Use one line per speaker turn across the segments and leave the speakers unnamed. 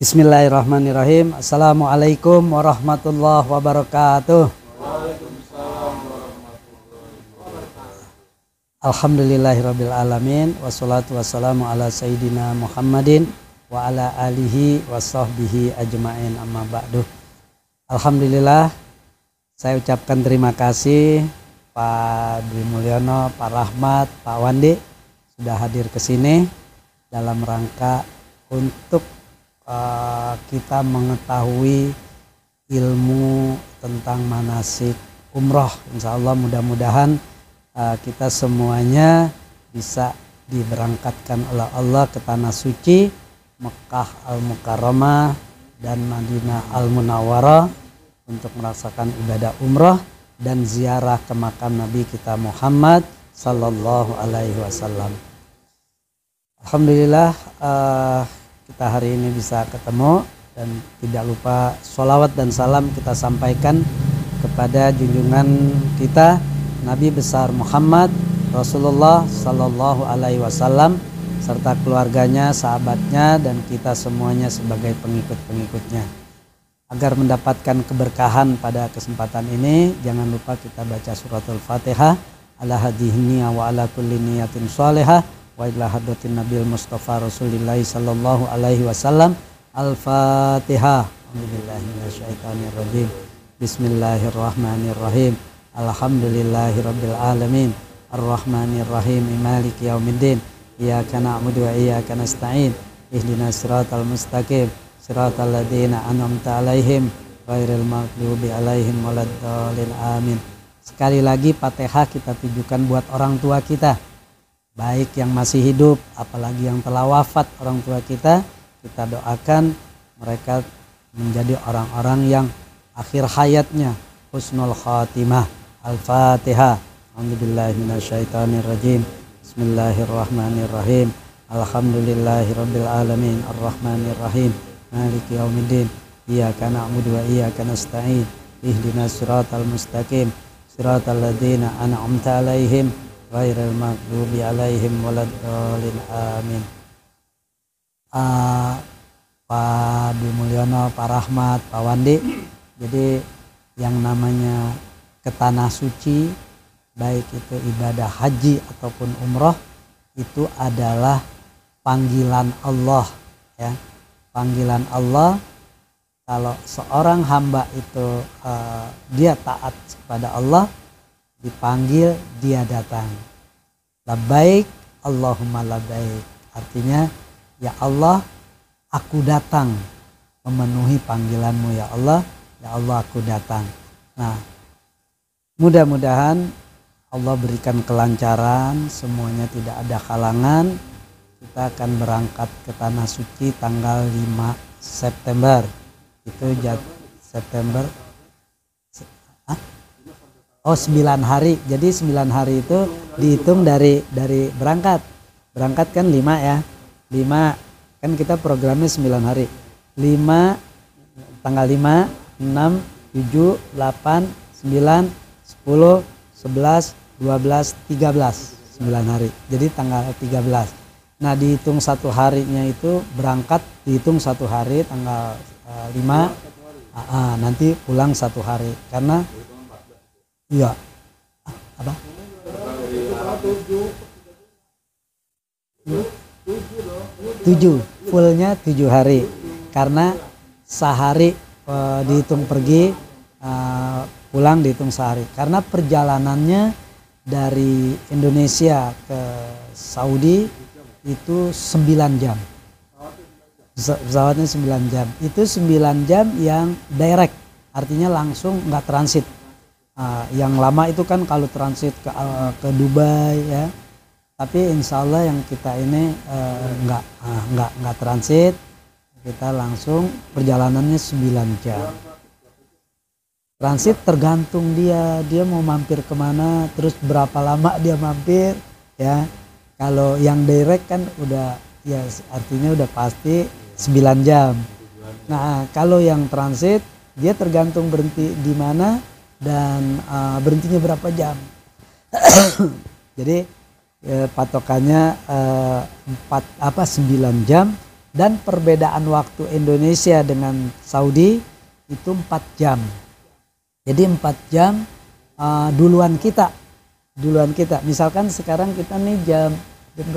Bismillahirrahmanirrahim. Assalamualaikum warahmatullahi wabarakatuh. Alhamdulillahirabbil alamin wassalatu wassalamu ala sayyidina Muhammadin wa ala alihi washabbihi ajmain amma ba'du. Alhamdulillah, saya ucapkan terima kasih Pak Dwi Mulyono, Pak Rahmat, Pak Wandi sudah hadir ke sini dalam rangka untuk kita mengetahui ilmu tentang manasik umroh. Insya Allah mudah-mudahan kita semuanya bisa diberangkatkan oleh Allah ke tanah suci Mekah Al-Mukarramah dan Madinah Al-Munawwarah untuk merasakan ibadah umroh dan ziarah ke makam Nabi kita Muhammad sallallahu alaihi wasallam. Alhamdulillah kita hari ini bisa ketemu, dan tidak lupa sholawat dan salam kita sampaikan kepada junjungan kita Nabi besar Muhammad Rasulullah sallallahu alaihi wasallam serta keluarganya, sahabatnya, dan kita semuanya sebagai pengikut-pengikutnya. Agar mendapatkan keberkahan pada kesempatan ini, jangan lupa kita baca suratul Fatihah, ala hadhihi wa ala kulli niyatin sholihah wa ila hadratin Nabil Mustafa Rasulillahi sallallahu alaihi wasallam. Al-Fatihah. A'udzubillahi minasyaitonirrajim. Bismillahirrahmanirrahim. Alhamdulillahirabbil alamin. Arrahmanirrahim. Maliki yaumiddin. Iyyaka na'budu wa iyyaka nasta'in. Ihdinas siratal mustaqim. Siratal ladzina an'amta 'alaihim ghairil maghdubi 'alaihim waladdallin. Amin. Sekali lagi Fatihah kita tujukan buat orang tua kita, baik yang masih hidup, apalagi yang telah wafat orang tua kita. Kita doakan mereka menjadi orang-orang yang akhir hayatnya husnul khatimah. Al-Fatihah. A'udzubillahi minasyaitonirrajim. Bismillahirrahmanirrahim. Alhamdulillahirabbil alamin. Arrahmanirrahim. Maliki yaumiddin. Iyyaka na'budu wa iyyaka nasta'in. Ihdinas siratal mustaqim. Siratal ladzina an'amta 'alaihim ghairil maghdubi 'alaihim waladdallin. Amin. Pak Dwi Mulyono, Pak Rahmat, Pak Wandi, jadi yang namanya ke tanah suci, baik itu ibadah haji ataupun umroh, itu adalah panggilan Allah, ya. Panggilan Allah. Kalau seorang hamba itu dia taat kepada Allah, dipanggil, dia datang. Labbaik Allahumma labbaik, artinya ya Allah, aku datang memenuhi panggilanmu ya Allah. Ya Allah, aku datang. Nah, mudah-mudahan Allah berikan kelancaran, semuanya tidak ada halangan. Kita akan berangkat ke tanah suci tanggal 5 September. Itu September. 9 hari. Jadi 9 hari itu dihitung dari berangkat. Berangkat kan 5 ya. 5 kan kita programnya 9 hari. 5 tanggal 5, 6, 7, 8, 9, 10, 11, 12, 13, 9 hari. Jadi tanggal 13. Nah, dihitung 1 harinya itu berangkat dihitung 1 hari tanggal 5. Nanti pulang 1 hari karena iya. Apa? 7, fullnya 7 hari karena sehari dihitung pergi, pulang dihitung sehari karena perjalanannya dari Indonesia ke Saudi itu 9 jam, pesawatnya 9 jam, itu 9 jam yang direct, artinya langsung nggak transit. Yang lama itu kan kalau transit ke Dubai ya. Tapi insya Allah yang kita ini nggak transit, kita langsung perjalanannya 9 jam. Transit tergantung dia mau mampir kemana, terus berapa lama dia mampir ya. Kalau yang direct kan udah ya artinya udah pasti 9 jam. Nah, kalau yang transit dia tergantung berhenti di mana dan berhentinya berapa jam. Jadi patokannya 9 jam Dan perbedaan waktu Indonesia dengan Saudi itu 4 jam. Jadi 4 jam duluan kita. Misalkan sekarang kita nih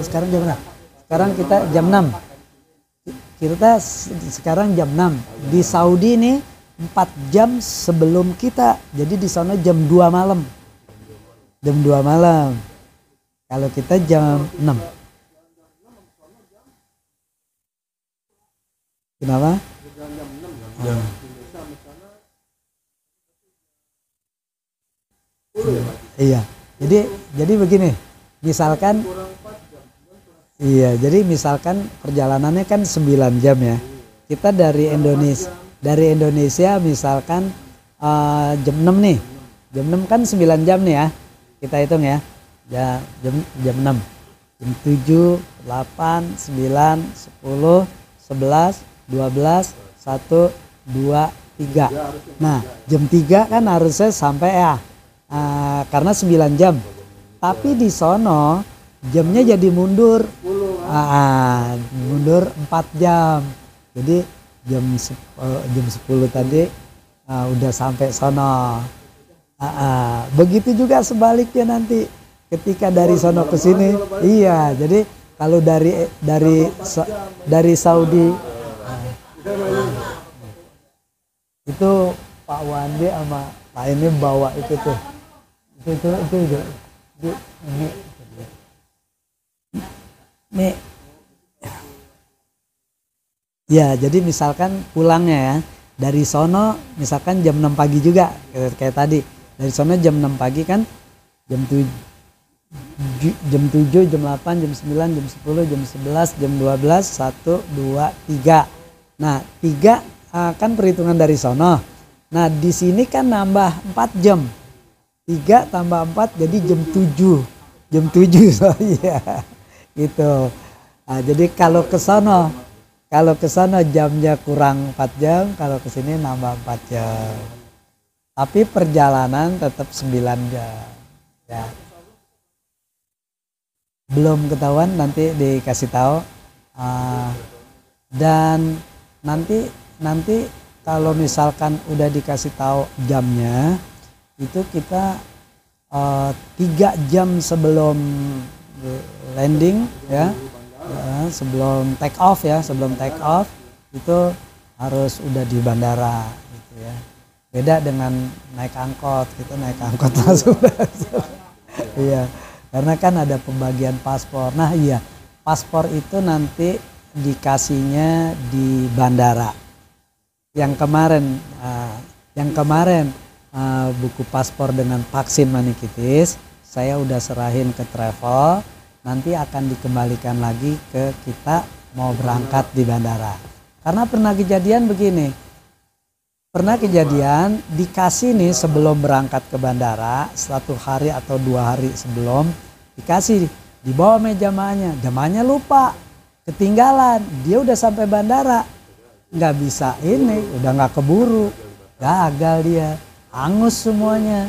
sekarang jam berapa? Sekarang kita jam 6. Kita sekarang jam 6. Di Saudi nih 4 jam sebelum kita. Jadi di sana jam 2 malam. Jam 2 malam. Kalau kita jam 6. Kenapa? Iya. Jadi begini. Misalkan jadi misalkan perjalanannya kan 9 jam ya. Kita dari Indonesia misalkan jam 6 nih. Jam 6 kan 9 jam nih ya. Kita hitung ya. Jam 6. Jam 7, 8, 9, 10, 11, 12, 1, 2, 3. Nah, jam 3 kan harusnya sampai ya. Karena 9 jam. Tapi di sono jamnya jadi mundur. Mundur 4 jam. Jadi jam 10 tadi udah sampai sono. Begitu juga sebaliknya nanti ketika dari sono ke sini. Iya, jadi kalau dari Saudi itu Pak Wandi sama Pak ini bawa itu tuh. Itu ini. Ya, jadi misalkan pulangnya ya dari sono misalkan jam 6 pagi juga kayak tadi. Dari sono jam 6 pagi kan jam 7, jam 8, jam 9, jam 10, jam 11, jam 12, 1, 2, 3. Nah, 3 kan perhitungan dari sono. Nah, di sini kan nambah 4 jam. 3 tambah 4 jadi jam 7. Jam 7 so iya. Gitu. Jadi kalau ke sono jamnya kurang 4 jam, kalau ke sini nambah 4 jam. Tapi perjalanan tetap 9 jam. Ya. Belum ketahuan, nanti dikasih tahu. Dan nanti kalau misalkan udah dikasih tahu jamnya, itu kita 3 jam sebelum landing ya, sebelum take off itu harus udah di bandara gitu ya. Beda dengan naik angkot, kita naik angkot langsung. Iya, karena kan ada pembagian paspor. Nah iya, paspor itu nanti dikasihnya di bandara. Yang kemarin buku paspor dengan vaksin meningitis saya udah serahin ke travel, nanti akan dikembalikan lagi ke kita mau berangkat di bandara. Karena pernah kejadian begini, dikasih nih sebelum berangkat ke bandara 1 hari atau 2 hari sebelum dikasih, dibawa jamaahnya lupa, ketinggalan, dia udah sampai bandara nggak bisa udah nggak keburu, gagal dia. Hangus semuanya.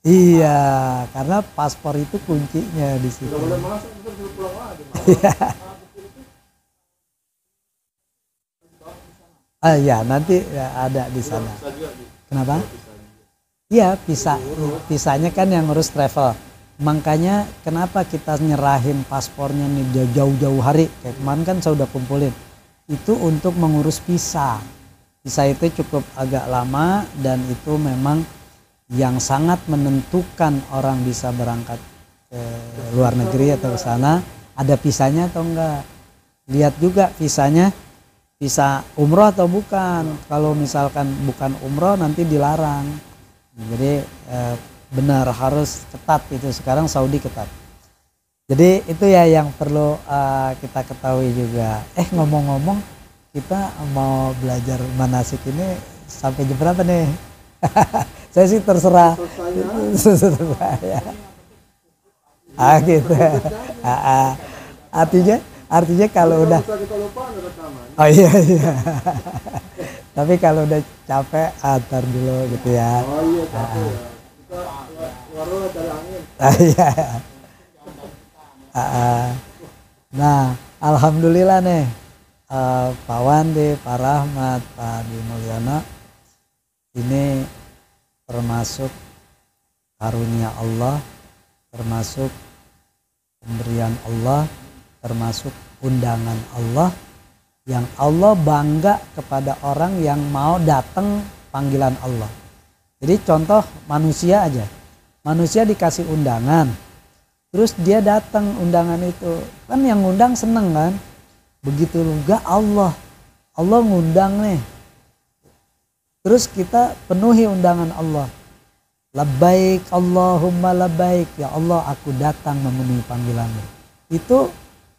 Iya, karena paspor itu kuncinya di situ. Ya nanti ya, ada di sana. Kenapa? Iya, visanya kan yang ngurus travel. Makanya kenapa kita nyerahin paspornya nih jauh-jauh hari. Kayak kemarin kan saya udah kumpulin. Itu untuk mengurus visa. Visa itu cukup agak lama dan itu memang yang sangat menentukan orang bisa berangkat ke luar negeri atau ke sana, ada visanya atau enggak. Lihat juga visanya, visa umroh atau bukan. Kalau misalkan bukan umroh nanti dilarang. Jadi benar harus ketat itu, sekarang Saudi ketat. Jadi itu ya yang perlu kita ketahui juga. Ngomong-ngomong, kita mau belajar manasik ini sampai jam berapa nih? Saya sih terserah. Ya. Gitu. Artinya kalau udah. Oh iya. Tapi kalau udah capek, antar dulu gitu ya. Oh iya, capek. Kita keluar dari angin. Iya. Nah, Alhamdulillah nih, Pak Wandi, Pak Rahmat, Pak Adi Mulyono, ini termasuk karunia Allah, termasuk pemberian Allah, termasuk undangan Allah, yang Allah bangga kepada orang yang mau datang panggilan Allah. Jadi contoh manusia aja, manusia dikasih undangan, terus dia datang undangan itu, kan yang ngundang seneng kan. Begitu juga Allah ngundang nih, terus kita penuhi undangan Allah. Labbaik Allahumma labbaik, ya Allah aku datang memenuhi panggilanmu. Itu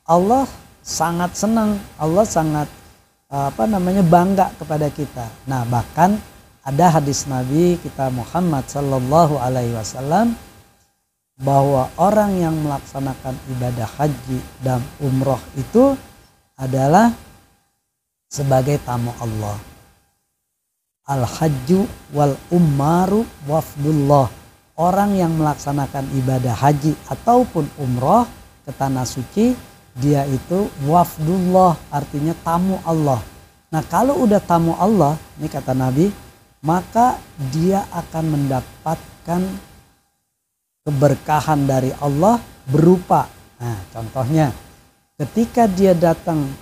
Allah sangat senang, Allah sangat bangga kepada kita. Nah, bahkan ada hadis Nabi kita Muhammad sallallahu alaihi wasallam bahwa orang yang melaksanakan ibadah haji dan umroh itu adalah sebagai tamu Allah. Al-hajju wal ummaru wafdullah. Orang yang melaksanakan ibadah haji ataupun umroh ke tanah suci, dia itu wafdullah, artinya tamu Allah. Nah, kalau udah tamu Allah, ini kata Nabi, maka dia akan mendapatkan keberkahan dari Allah berupa, nah contohnya ketika dia datang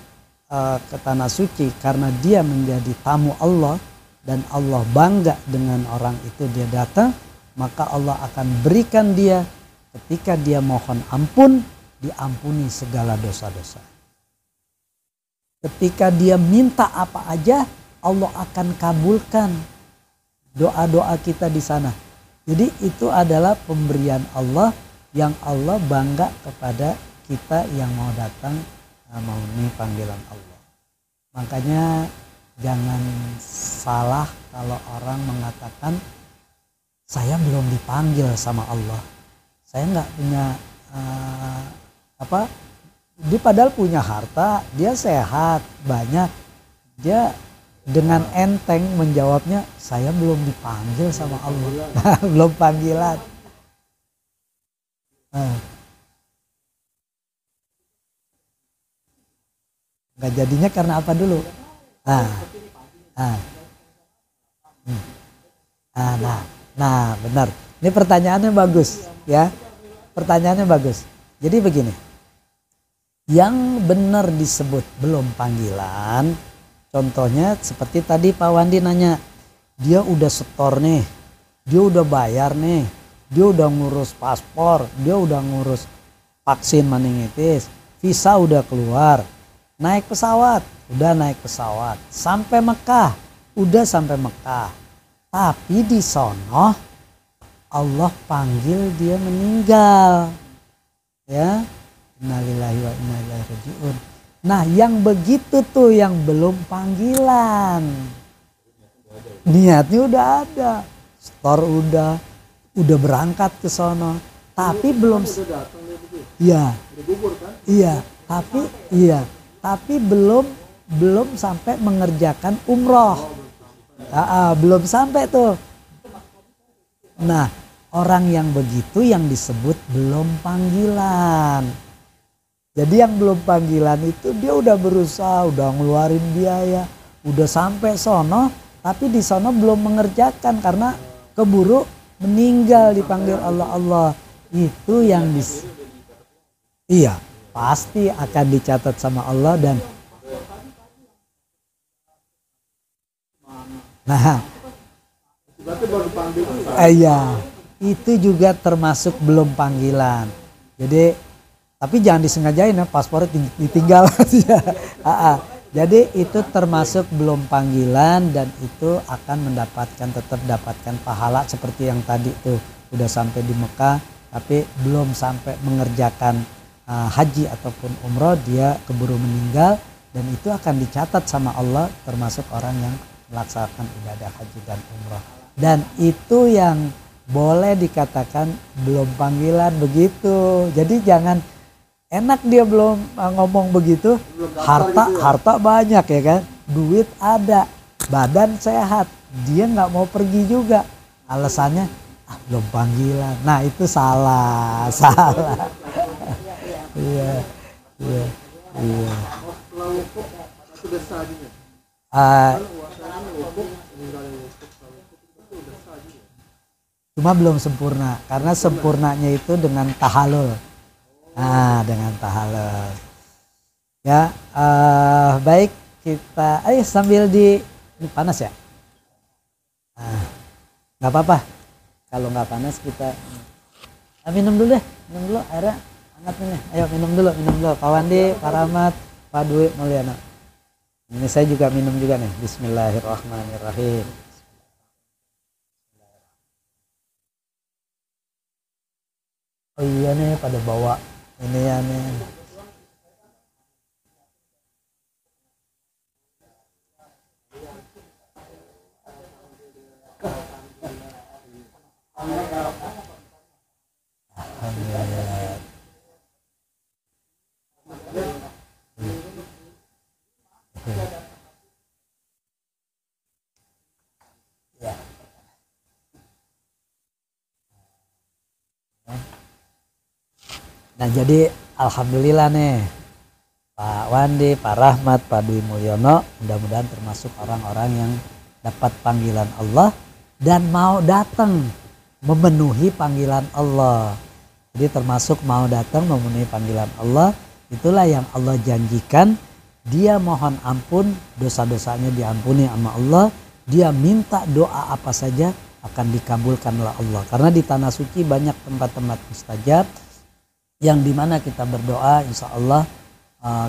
ke tanah suci karena dia menjadi tamu Allah dan Allah bangga dengan orang itu dia datang, maka Allah akan berikan dia ketika dia mohon ampun, diampuni segala dosa-dosa. Ketika dia minta apa aja, Allah akan kabulkan doa-doa kita di sana. Jadi itu adalah pemberian Allah yang Allah bangga kepada kita yang mau datang memenuhi panggilan Allah. Makanya jangan salah kalau orang mengatakan saya belum dipanggil sama Allah. Saya nggak punya dia padahal punya harta, dia sehat, banyak. Dia dengan enteng menjawabnya, saya belum dipanggil sama Allah. Belum panggilan. Nggak jadinya karena apa dulu? Nah, benar. Ini pertanyaannya bagus, ya. Pertanyaannya bagus. Jadi begini, yang benar disebut belum panggilan, contohnya seperti tadi Pak Wandi nanya, dia udah setor nih, dia udah bayar nih, dia udah ngurus paspor, dia udah ngurus vaksin meningitis, visa udah keluar, naik pesawat, udah naik pesawat, sampai Mekah, udah sampai Mekah. Tapi di sono Allah panggil dia meninggal. Ya, innalillahi wa inna ilaihi rajiun. Nah, yang begitu tuh yang belum panggilan. Niatnya udah ada, store udah berangkat ke sono, tapi belum. Tapi belum sampai mengerjakan umroh. Belum sampai tuh. Nah, orang yang begitu yang disebut belum panggilan. Jadi yang belum panggilan itu dia udah berusaha, udah ngeluarin biaya, udah sampai sono, tapi di sono belum mengerjakan karena keburu meninggal dipanggil Allah. Itu yang pasti akan dicatat sama Allah. Dan itu juga termasuk belum panggilan. Jadi tapi jangan disengajain ya, paspornya ditinggal. Jadi itu termasuk belum panggilan dan itu akan tetap dapatkan pahala seperti yang tadi tuh, udah sampai di Mekah tapi belum sampai mengerjakan haji ataupun umroh, dia keburu meninggal, dan itu akan dicatat sama Allah termasuk orang yang melaksanakan ibadah haji dan umroh. Dan itu yang boleh dikatakan belum panggilan begitu. Jadi jangan enak dia belum ngomong begitu, harta banyak ya kan, duit ada, badan sehat, dia nggak mau pergi juga, alasannya belum panggilan. Nah itu salah. Iya. Iya. Ah, cuma belum sempurna karena sempurnanya itu dengan tahalul. Nah, dengan tahalul. Ya, baik kita, sambil ini panas ya. Nah, nggak apa-apa. Kalau nggak panas kita minum dulu deh, minum dulu airnya hangat ini. Ayo minum dulu. Pak Wandi, Pak Rahmat, Pak Dwi Mulyana. Ini saya juga minum juga nih. Bismillahirrahmanirrahim. Oh iya nih pada bawa ini ya nih. Alhamdulillah. Ya. Nah jadi alhamdulillah nih Pak Wandi, Pak Rahmat, Pak Dwi Mulyono mudah-mudahan termasuk orang-orang yang dapat panggilan Allah dan mau datang memenuhi panggilan Allah. Jadi termasuk mau datang memenuhi panggilan Allah, itulah yang Allah janjikan. Dia mohon ampun, dosa-dosanya diampuni sama Allah. Dia minta doa apa saja akan dikabulkan oleh Allah. Karena di tanah suci banyak tempat-tempat mustajab yang dimana kita berdoa insya Allah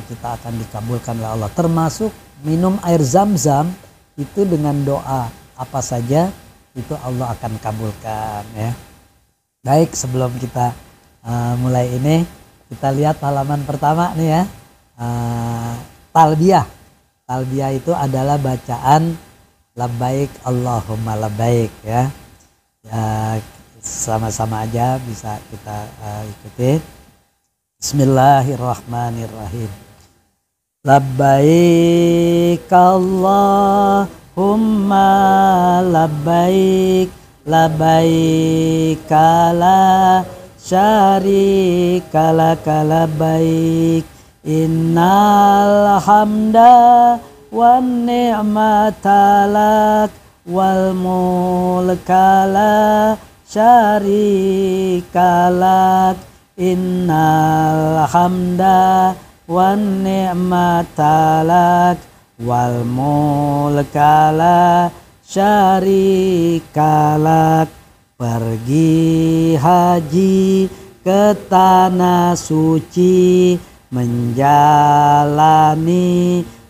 kita akan dikabulkan oleh Allah. Termasuk minum air zam-zam itu dengan doa apa saja itu Allah akan kabulkan ya. Baik, sebelum kita mulai ini kita lihat halaman pertama nih ya. Talbiyah. Talbiyah itu adalah bacaan labbaik Allahumma labbaik ya. Sama-sama aja bisa kita ikuti. Bismillahirrahmanirrahim. Labbaik Allahumma labbaik, labbaik la syarika laka labbaik, innal hamda wan ni'mata lak wal mulka la syarika lak, innal hamda wan ni'mata lak wal mulka la syarika lak. Pergi haji ke tanah suci, menjalani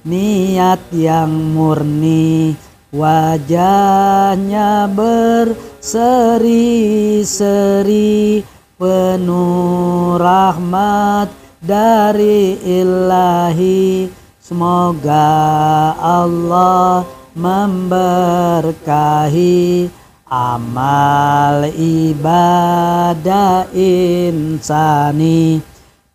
niat yang murni, wajahnya berseri-seri, penuh rahmat dari Ilahi. Semoga Allah memberkahi amal ibadah insani.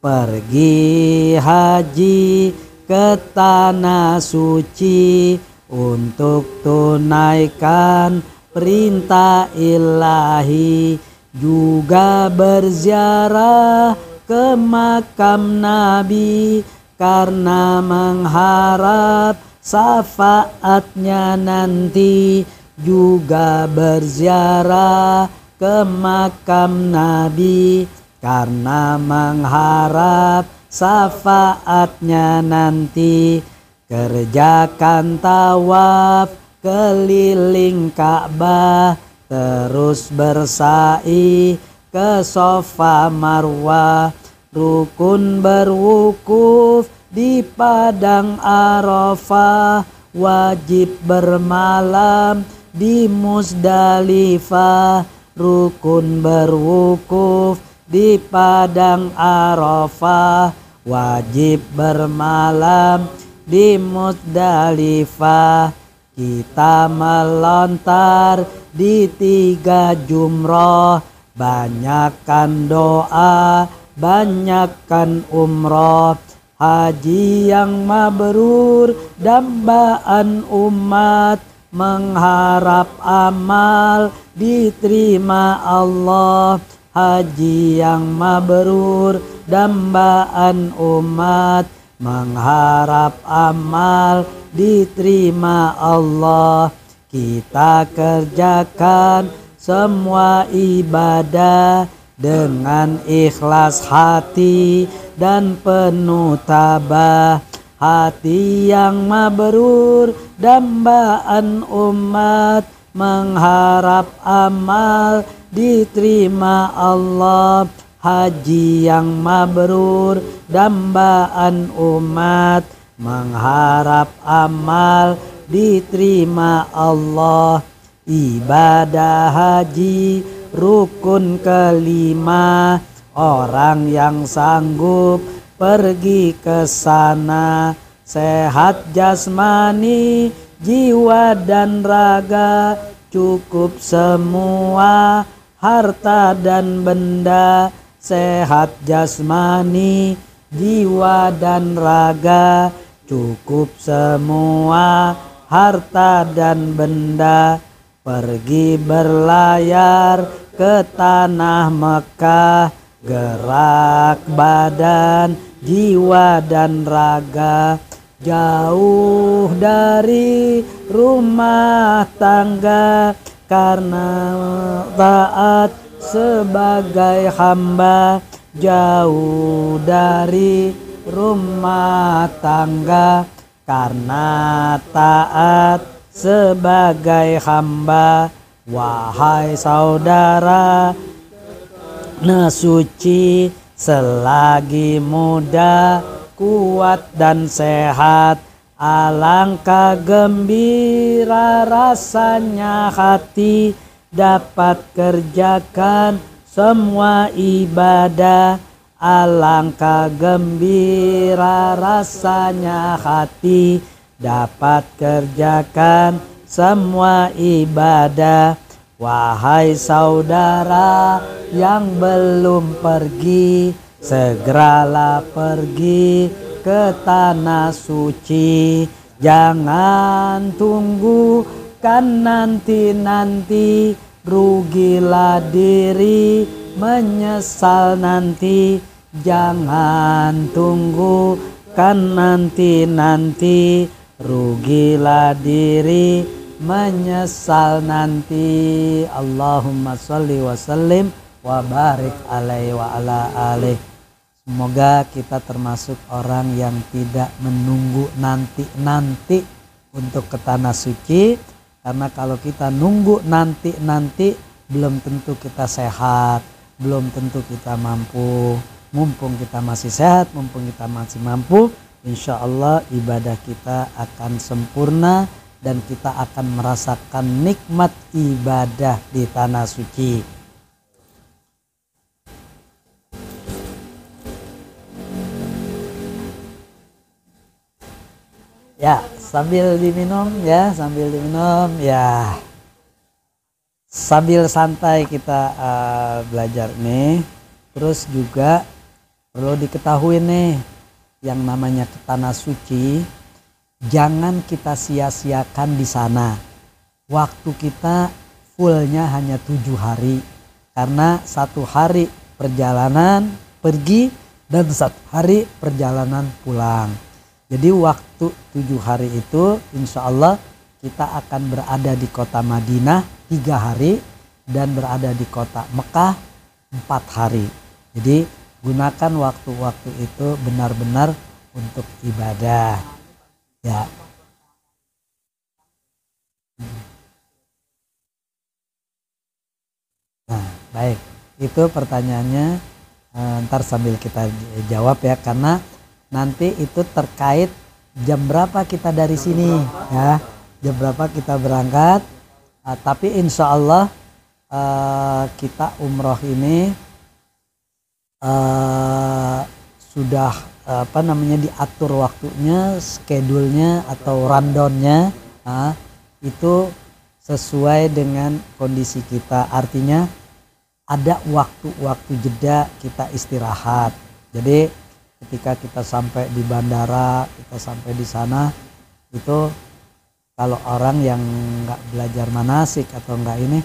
Pergi haji ke tanah suci untuk tunaikan perintah Ilahi, juga berziarah ke makam Nabi karena mengharap syafaatnya nanti, juga berziarah ke makam Nabi karena mengharap syafaatnya nanti. Kerjakan tawaf keliling Ka'bah, terus bersa'i ke Safa Marwah, rukun berwukuf di padang Arafah, wajib bermalam di Musdalifah, rukun berwukuf di padang Arafah, wajib bermalam di Musdalifah. Kita melontar di 3 jumroh, banyakkan doa, banyakkan umroh. Haji yang mabrur dambaan umat, mengharap amal diterima Allah. Haji yang mabrur dambaan umat, mengharap amal diterima Allah. Kita kerjakan semua ibadah dengan ikhlas hati dan penuh tabah. Hati yang mabrur dambaan umat, mengharap amal diterima Allah. Haji yang mabrur dambaan umat, mengharap amal diterima Allah. Ibadah haji rukun kelima, orang yang sanggup pergi ke sana, sehat jasmani, jiwa dan raga, cukup semua harta dan benda. Sehat jasmani, jiwa dan raga, cukup semua harta dan benda. Pergi berlayar ke tanah Mekah, gerak badan, jiwa dan raga, jauh dari rumah tangga karena taat sebagai hamba. Jauh dari rumah tangga karena taat sebagai hamba. Wahai saudara suci, selagi muda, kuat dan sehat, alangkah gembira rasanya hati dapat kerjakan semua ibadah. Alangkah gembira rasanya hati dapat kerjakan semua ibadah. Wahai saudara yang belum pergi, segeralah pergi ke tanah suci. Jangan tunggu kan nanti-nanti, rugilah diri menyesal nanti. Jangan tunggu kan nanti-nanti, rugilah diri menyesal nanti. Allahumma sholli wa sallim wa barik alaihi wa ala alihi. Semoga kita termasuk orang yang tidak menunggu nanti-nanti untuk ke tanah suci. Karena kalau kita nunggu nanti-nanti, belum tentu kita sehat, belum tentu kita mampu. Mumpung kita masih sehat, mumpung kita masih mampu, insya Allah ibadah kita akan sempurna dan kita akan merasakan nikmat ibadah di tanah suci. Ya, sambil diminum ya, sambil diminum ya. Sambil santai kita belajar nih. Terus juga perlu diketahui nih, yang namanya ke tanah suci jangan kita sia-siakan di sana. Waktu kita fullnya hanya 7 hari, karena 1 hari perjalanan pergi dan 1 hari perjalanan pulang. Jadi waktu 7 hari itu insya Allah kita akan berada di kota Madinah 3 hari dan berada di kota Mekah 4 hari. Jadi gunakan waktu-waktu itu benar-benar untuk ibadah. Ya. Nah, baik. Itu pertanyaannya. Ntar sambil kita jawab ya, karena nanti itu terkait jam berapa kita dari sini ya. Jam berapa kita berangkat. Tapi insya Allah kita umroh ini sudah diatur waktunya, schedule-nya atau rundown-nya itu sesuai dengan kondisi kita. Artinya ada waktu-waktu jeda kita istirahat. Jadi ketika kita sampai di bandara, kita sampai di sana, itu kalau orang yang nggak belajar manasik atau nggak ini,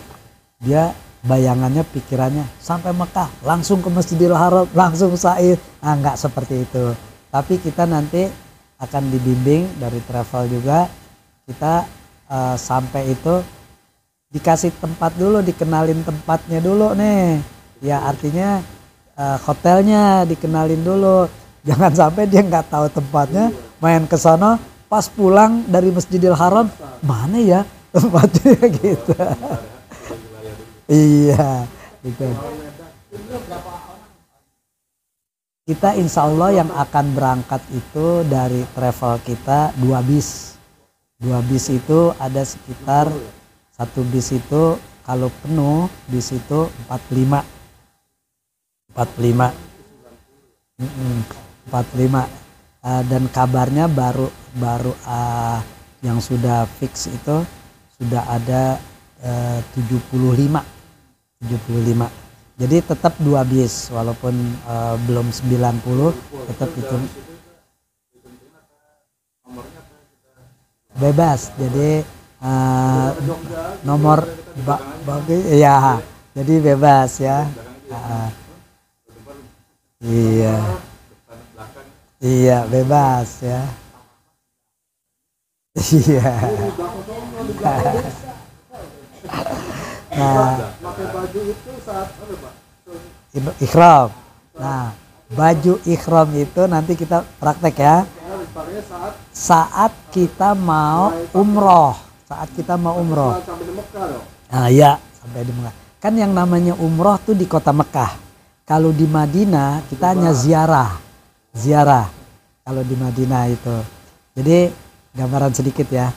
dia bayangannya, pikirannya sampai Mekah langsung ke Masjidil Haram, langsung sa'i. Nggak seperti itu. Tapi kita nanti akan dibimbing dari travel juga. Kita sampai itu dikasih tempat dulu, dikenalin tempatnya dulu nih. Ya artinya hotelnya dikenalin dulu. Jangan sampai dia nggak tahu tempatnya, main ke sana, pas pulang dari Masjidil Haram, mana ya tempatnya gitu. Iya, gitu. Kita insya Allah yang akan berangkat itu dari travel kita 2 bis. 2 bis itu ada sekitar, 1 bis itu kalau penuh bis itu 45. 45. Dan kabarnya baru yang sudah fix itu sudah ada 75. Jadi tetap 2 bis walaupun belum 90, tetap itu bebas. Jadi nomor ya, jadi bebas ya. Iya bebas ya. Iya. Nah, ikhram. Nah, baju ikhram itu nanti kita praktek ya. Saat kita mau umroh. Nah, ya sampai di Mekah. Kan yang namanya umroh tuh di kota Mekah. Kalau di Madinah kita hanya ziarah. Kalau di Madinah itu. Jadi gambaran sedikit ya.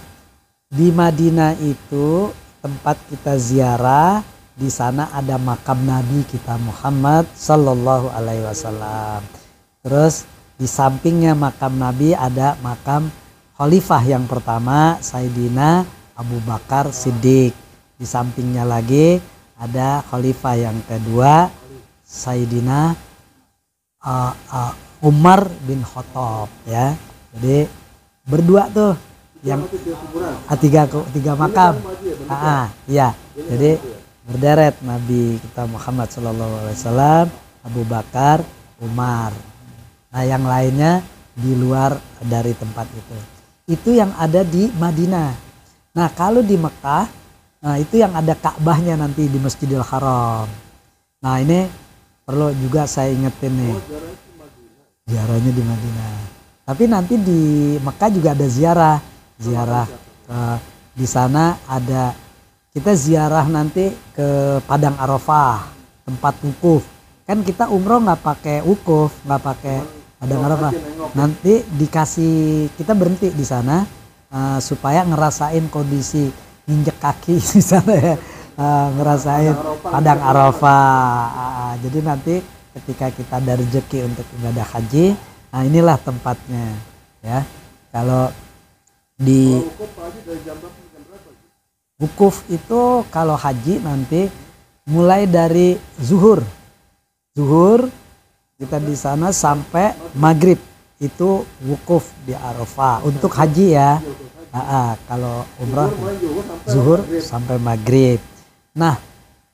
Di Madinah itu tempat kita ziarah, di sana ada makam Nabi kita Muhammad Sallallahu Alaihi Wasallam. Terus di sampingnya makam Nabi ada makam Khalifah yang pertama Sayyidina Abu Bakar Siddiq. Di sampingnya lagi ada Khalifah yang kedua Sayyidina Umar bin Khattab ya. Jadi berdua tuh yang tiga makam. Iya. Jadi berderet Nabi kita Muhammad Sallallahu Alaihi Wasallam, Abu Bakar, Umar. Nah yang lainnya di luar dari tempat itu. Itu yang ada di Madinah. Nah kalau di Mekah, nah itu yang ada Ka'bahnya nanti di Masjidil Haram. Nah ini perlu juga saya ingetin nih. Ziarahnya di Madinah. Tapi nanti di Mekah juga ada ziarah di sana ada, kita ziarah nanti ke Padang Arafah, tempat wukuf. Kan kita umroh nggak pakai wukuf, nggak pakai Padang Arafah. Nanti kita berhenti di sana supaya ngerasain kondisi injek kaki di sana ya, ngerasain Padang Arafah. Jadi nanti ketika kita ada rezeki untuk ibadah haji, nah inilah tempatnya ya. Kalau di wukuf itu kalau haji nanti mulai dari zuhur kita di sana sampai maghrib itu wukuf di Arafah untuk haji ya. Kalau umrah zuhur sampai maghrib. Nah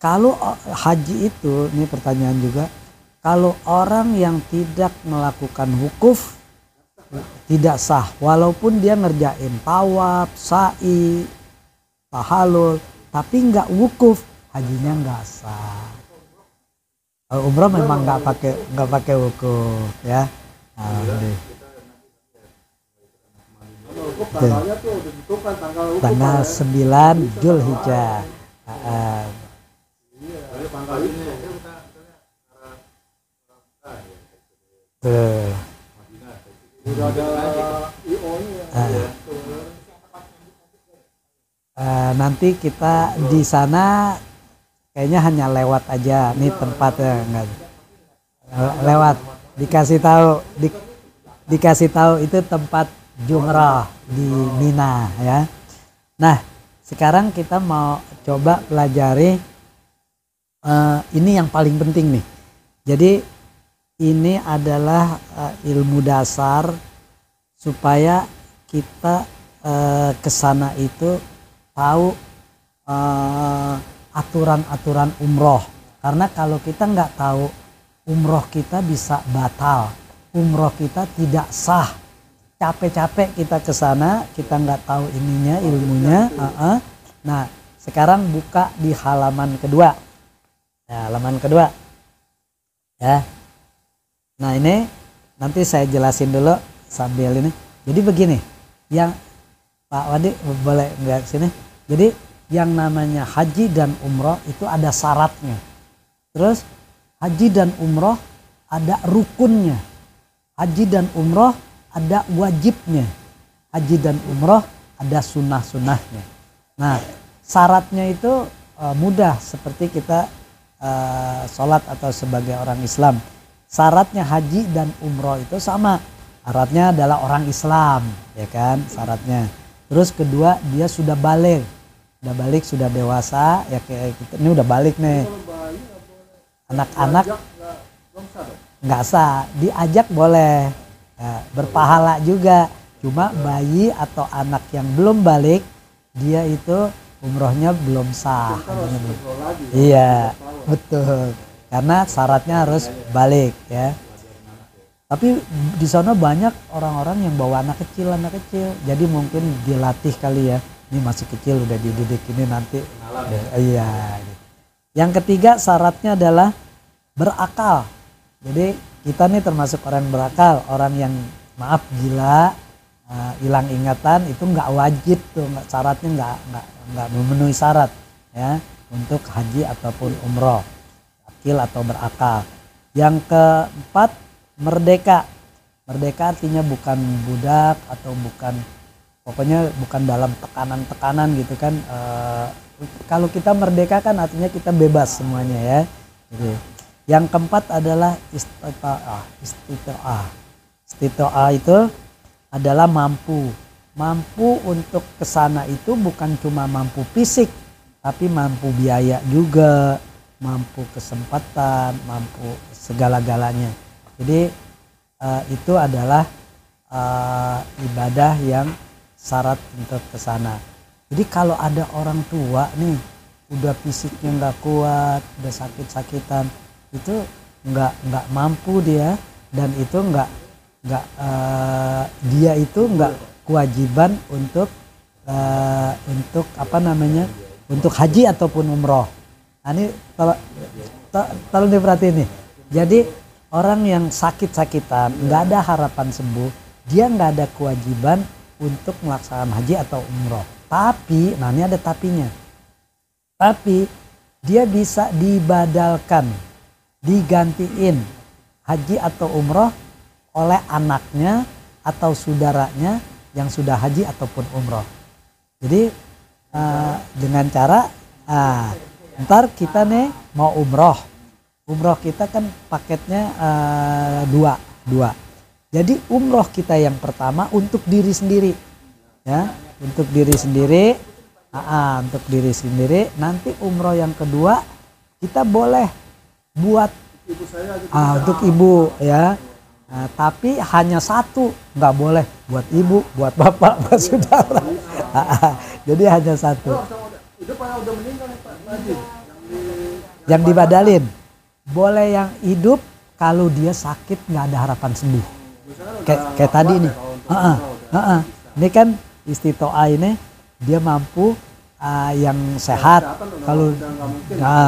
kalau haji itu, ini pertanyaan juga, kalau orang yang tidak melakukan wukuf tidak sah walaupun dia ngerjain tawaf, sa'i, tahalul, tapi nggak wukuf, hajinya nggak sah. Kalau umrah memang nggak pakai wukuf ya. Tanggal 9 Zulhijjah. Nanti kita di sana kayaknya hanya lewat aja nih tempatnya, enggak lewat, dikasih tahu itu tempat Jumrah di Mina ya. Nah sekarang kita mau coba pelajari ini yang paling penting nih. Jadi ini adalah ilmu dasar supaya kita kesana itu tahu aturan-aturan umroh. Karena kalau kita nggak tahu, umroh kita bisa batal, umroh kita tidak sah. Capek-capek kita ke sana, kita nggak tahu ininya, ilmunya. Nah, sekarang buka di halaman kedua. Ya, halaman kedua. Ya. Nah, ini nanti saya jelasin dulu sambil ini. Jadi begini, yang Pak Wadi boleh nggak sini? Jadi yang namanya haji dan umroh itu ada syaratnya. Terus haji dan umroh ada rukunnya. Haji dan umroh ada wajibnya. Haji dan umroh ada sunnah-sunnahnya. Nah, syaratnya itu mudah seperti kita sholat atau sebagai orang Islam. Syaratnya haji dan umroh itu sama. Syaratnya adalah orang Islam, ya kan? Syaratnya. Terus kedua dia sudah balik. Udah balik, sudah dewasa, ya kayak gitu. Ini udah balik nih. Anak-anak nggak sah, diajak boleh. Ya, berpahala juga. Cuma bayi atau anak yang belum balik, dia itu umrohnya belum sah. Iya, betul. Karena syaratnya harus balik ya. Tapi di sana banyak orang-orang yang bawa anak kecil. Jadi mungkin dilatih kali ya. Ini masih kecil udah dididik, ini nanti. Iya. Yang ketiga syaratnya adalah berakal. Jadi kita nih termasuk orang berakal, orang yang maaf gila, hilang ingatan itu nggak wajib tuh, syaratnya nggak memenuhi syarat ya untuk haji ataupun umroh, akil atau berakal. Yang keempat merdeka. Merdeka artinya bukan budak atau pokoknya bukan dalam tekanan-tekanan gitu kan. Kalau kita merdeka kan artinya kita bebas semuanya ya. Jadi, yang keempat adalah istita'ah. Istita'ah itu adalah mampu. Mampu untuk kesana itu bukan cuma mampu fisik, tapi mampu biaya juga, mampu kesempatan, mampu segala-galanya. Jadi itu adalah ibadah yang syarat untuk kesana. Jadi kalau ada orang tua nih, udah fisiknya nggak kuat, udah sakit-sakitan, itu nggak mampu dia, dan itu dia itu nggak kewajiban untuk untuk haji ataupun umroh. Nah, ini tolong diperhatiin nih. Jadi orang yang sakit-sakitan nggak ada harapan sembuh, dia nggak ada kewajiban untuk melaksanakan haji atau umroh. Tapi, nah ini ada tapinya. Tapi dia bisa dibadalkan, digantiin haji atau umroh oleh anaknya atau saudaranya yang sudah haji ataupun umroh. Jadi dengan cara ntar kita nih mau umroh kita kan paketnya dua. Jadi umroh kita yang pertama untuk diri sendiri ya, untuk diri sendiri. Untuk diri sendiri. Nanti umroh yang kedua kita boleh buat untuk ibu ya. Tapi hanya satu, nggak boleh buat ibu, buat bapak, buat saudara. Jadi hanya satu. Yang dibadalin boleh yang hidup kalau dia sakit nggak ada harapan sembuh. Kayak tadi nih. Ini kan istitoah ini dia mampu yang sehat. Kalau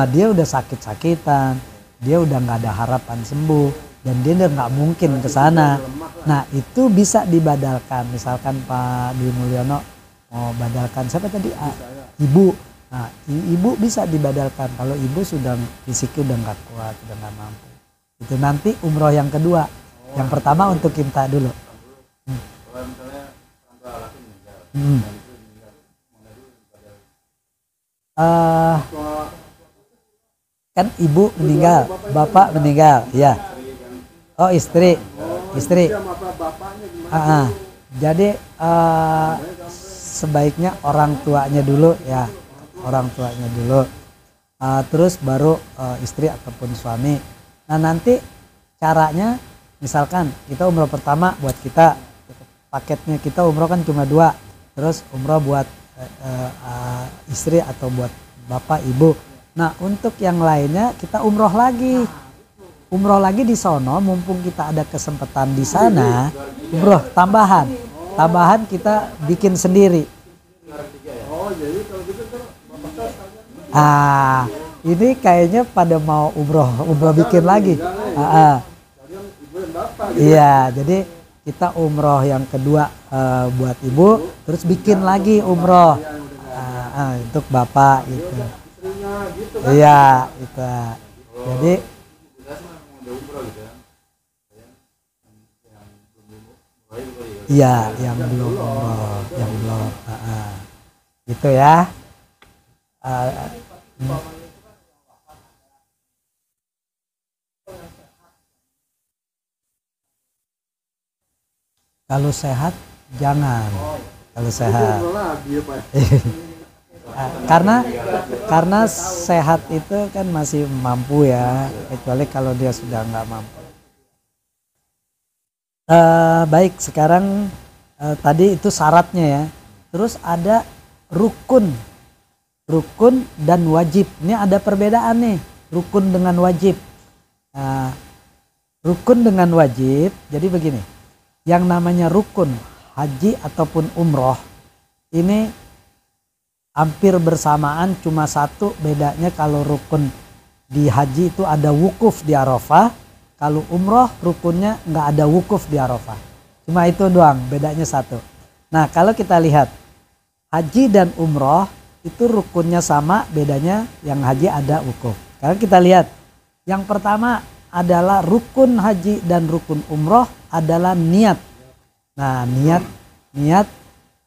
dia udah sakit-sakitan, dia udah nggak ada harapan sembuh, dan dia udah nggak mungkin ke sana. Nah itu bisa dibadalkan. Misalkan Pak Dwi Mulyono mau badalkan siapa tadi? Ibu. Nah ibu bisa dibadalkan kalau ibu sudah fisiknya udah nggak kuat, udah nggak mampu. Itu nanti umroh yang kedua. Yang pertama untuk kita dulu. Kan ibu meninggal, bapak meninggal, ya. Oh istri. Jadi sebaiknya orang tuanya dulu ya, orang tuanya dulu. Terus baru istri ataupun suami. Nah nanti caranya, misalkan kita umroh pertama buat kita, paketnya kita umroh kan cuma 2, terus umroh buat istri atau buat bapak ibu. Nah untuk yang lainnya kita umroh lagi. umroh lagi di sono, mumpung kita ada kesempatan di sana, umroh tambahan kita bikin sendiri. Ini kayaknya pada mau umroh bikin lagi. Iya, jadi kita umroh yang kedua buat ibu, terus bikin lagi umroh untuk bapak gitu. Iya, itu. Jadi iya, yang belum umroh, yang belum, gitu ya. Kalau sehat jangan, kalau sehat. karena sehat itu kan masih mampu ya, kecuali kalau dia sudah nggak mampu. Baik, sekarang tadi itu syaratnya ya. Terus ada rukun dan wajib. Ini ada perbedaan nih, rukun dengan wajib. Rukun dengan wajib, jadi begini. Yang namanya rukun haji ataupun umroh ini hampir bersamaan, cuma satu bedanya. Kalau rukun di haji itu ada wukuf di Arafah, kalau umroh rukunnya nggak ada wukuf di Arafah. Cuma itu doang, bedanya satu. Nah, kalau kita lihat haji dan umroh itu rukunnya sama, bedanya yang haji ada wukuf. Sekarang kita lihat yang pertama adalah rukun haji dan rukun umroh adalah niat. Nah, niat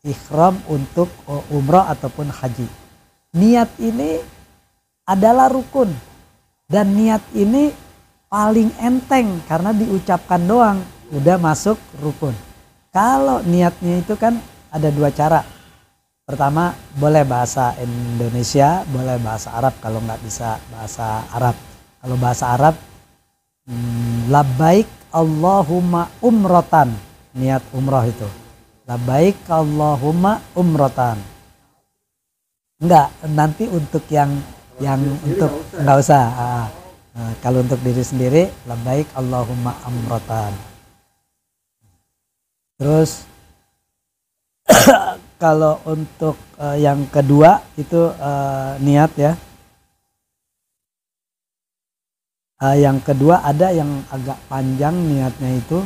ihram untuk umroh ataupun haji. Niat ini adalah rukun, dan niat ini paling enteng karena diucapkan doang udah masuk rukun. Kalau niatnya itu kan ada dua cara. Pertama, boleh bahasa Indonesia, boleh bahasa Arab kalau nggak bisa bahasa Arab. Kalau bahasa Arab, labbaik Allahumma umrotan, niat umroh itu. Labbaik Allahumma umrotan. Enggak, nanti untuk yang untuk enggak usah. Kalau untuk diri sendiri, labbaik Allahumma umrotan. Terus kalau untuk yang kedua itu niat ya. Yang kedua ada yang agak panjang niatnya itu,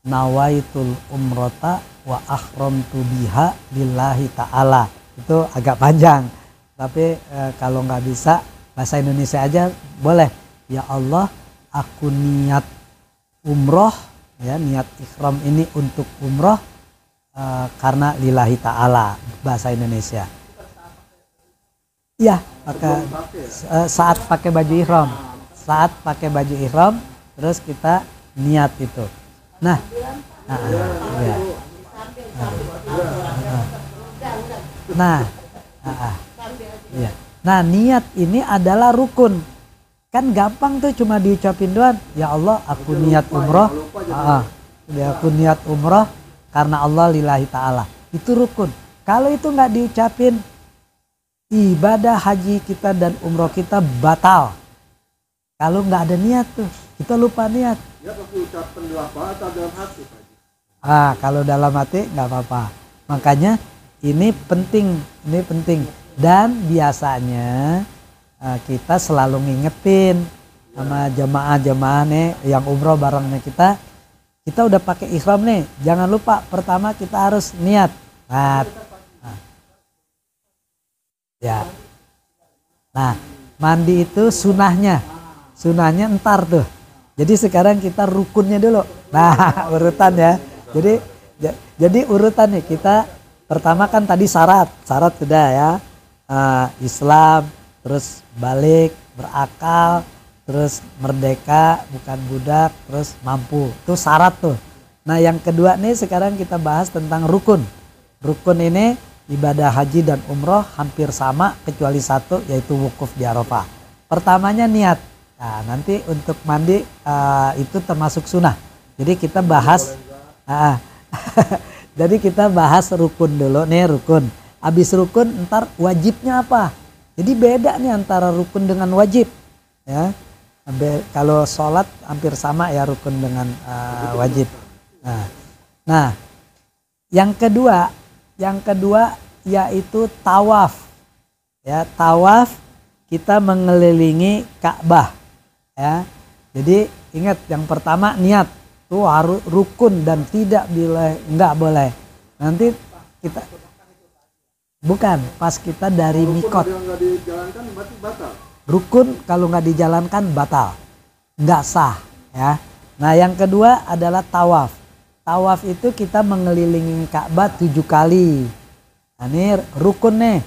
nawaitul umrota wa ahramtu biha lillahi ta'ala. Itu agak panjang, tapi kalau nggak bisa bahasa Indonesia aja boleh. Ya Allah, aku niat umroh ya, niat ihram ini untuk umroh karena lillahi ta'ala, bahasa Indonesia. Iya, saat pakai baju ihram. Saat pakai baju ihram terus kita niat itu. Nah, ya. Ya. Nah, niat ini adalah rukun. Kan gampang tuh, cuma diucapin doang. Ya Allah, aku niat umroh. Aku niat umroh karena Allah lillahi ta'ala. Itu rukun. Kalau itu nggak diucapin, ibadah haji kita dan umroh kita batal. Kalau nggak ada niat tuh, kita lupa niat.
Ya, pakai ucapan atau dalam hati.
Kalau dalam hati nggak apa-apa. Makanya ini penting. Dan biasanya kita selalu ngingetin sama jemaah-jemaah nih yang umroh barengnya kita. Kita udah pakai ihram nih, jangan lupa pertama kita harus niat. Nah, mandi itu sunahnya entar tuh. Jadi sekarang kita rukunnya dulu. Nah, urutan ya. Jadi urutan nih, kita pertama kan tadi syarat sudah ya. Islam, terus balik, berakal, terus merdeka, bukan budak, terus mampu. Itu syarat tuh. Nah, yang kedua nih sekarang kita bahas tentang rukun. Rukun ini ibadah haji dan umroh hampir sama kecuali satu, yaitu wukuf di Arafah. Pertamanya niat. Nah, nanti untuk mandi itu termasuk sunnah. Jadi kita bahas jadi kita bahas rukun dulu nih, rukun. Habis rukun ntar wajibnya apa? Jadi beda nih antara rukun dengan wajib ya. Kalau sholat hampir sama ya rukun dengan wajib. Nah, yang kedua yaitu tawaf. Ya, tawaf kita mengelilingi Ka'bah. Ya, jadi ingat yang pertama niat tuh harus rukun dan nggak boleh. Nanti kita bukan pas kita dari mikot. Rukun kalau nggak dijalankan batal, nggak sah ya. Nah yang kedua adalah tawaf. Tawaf itu kita mengelilingi Ka'bah 7 kali. Nah, ini rukun nih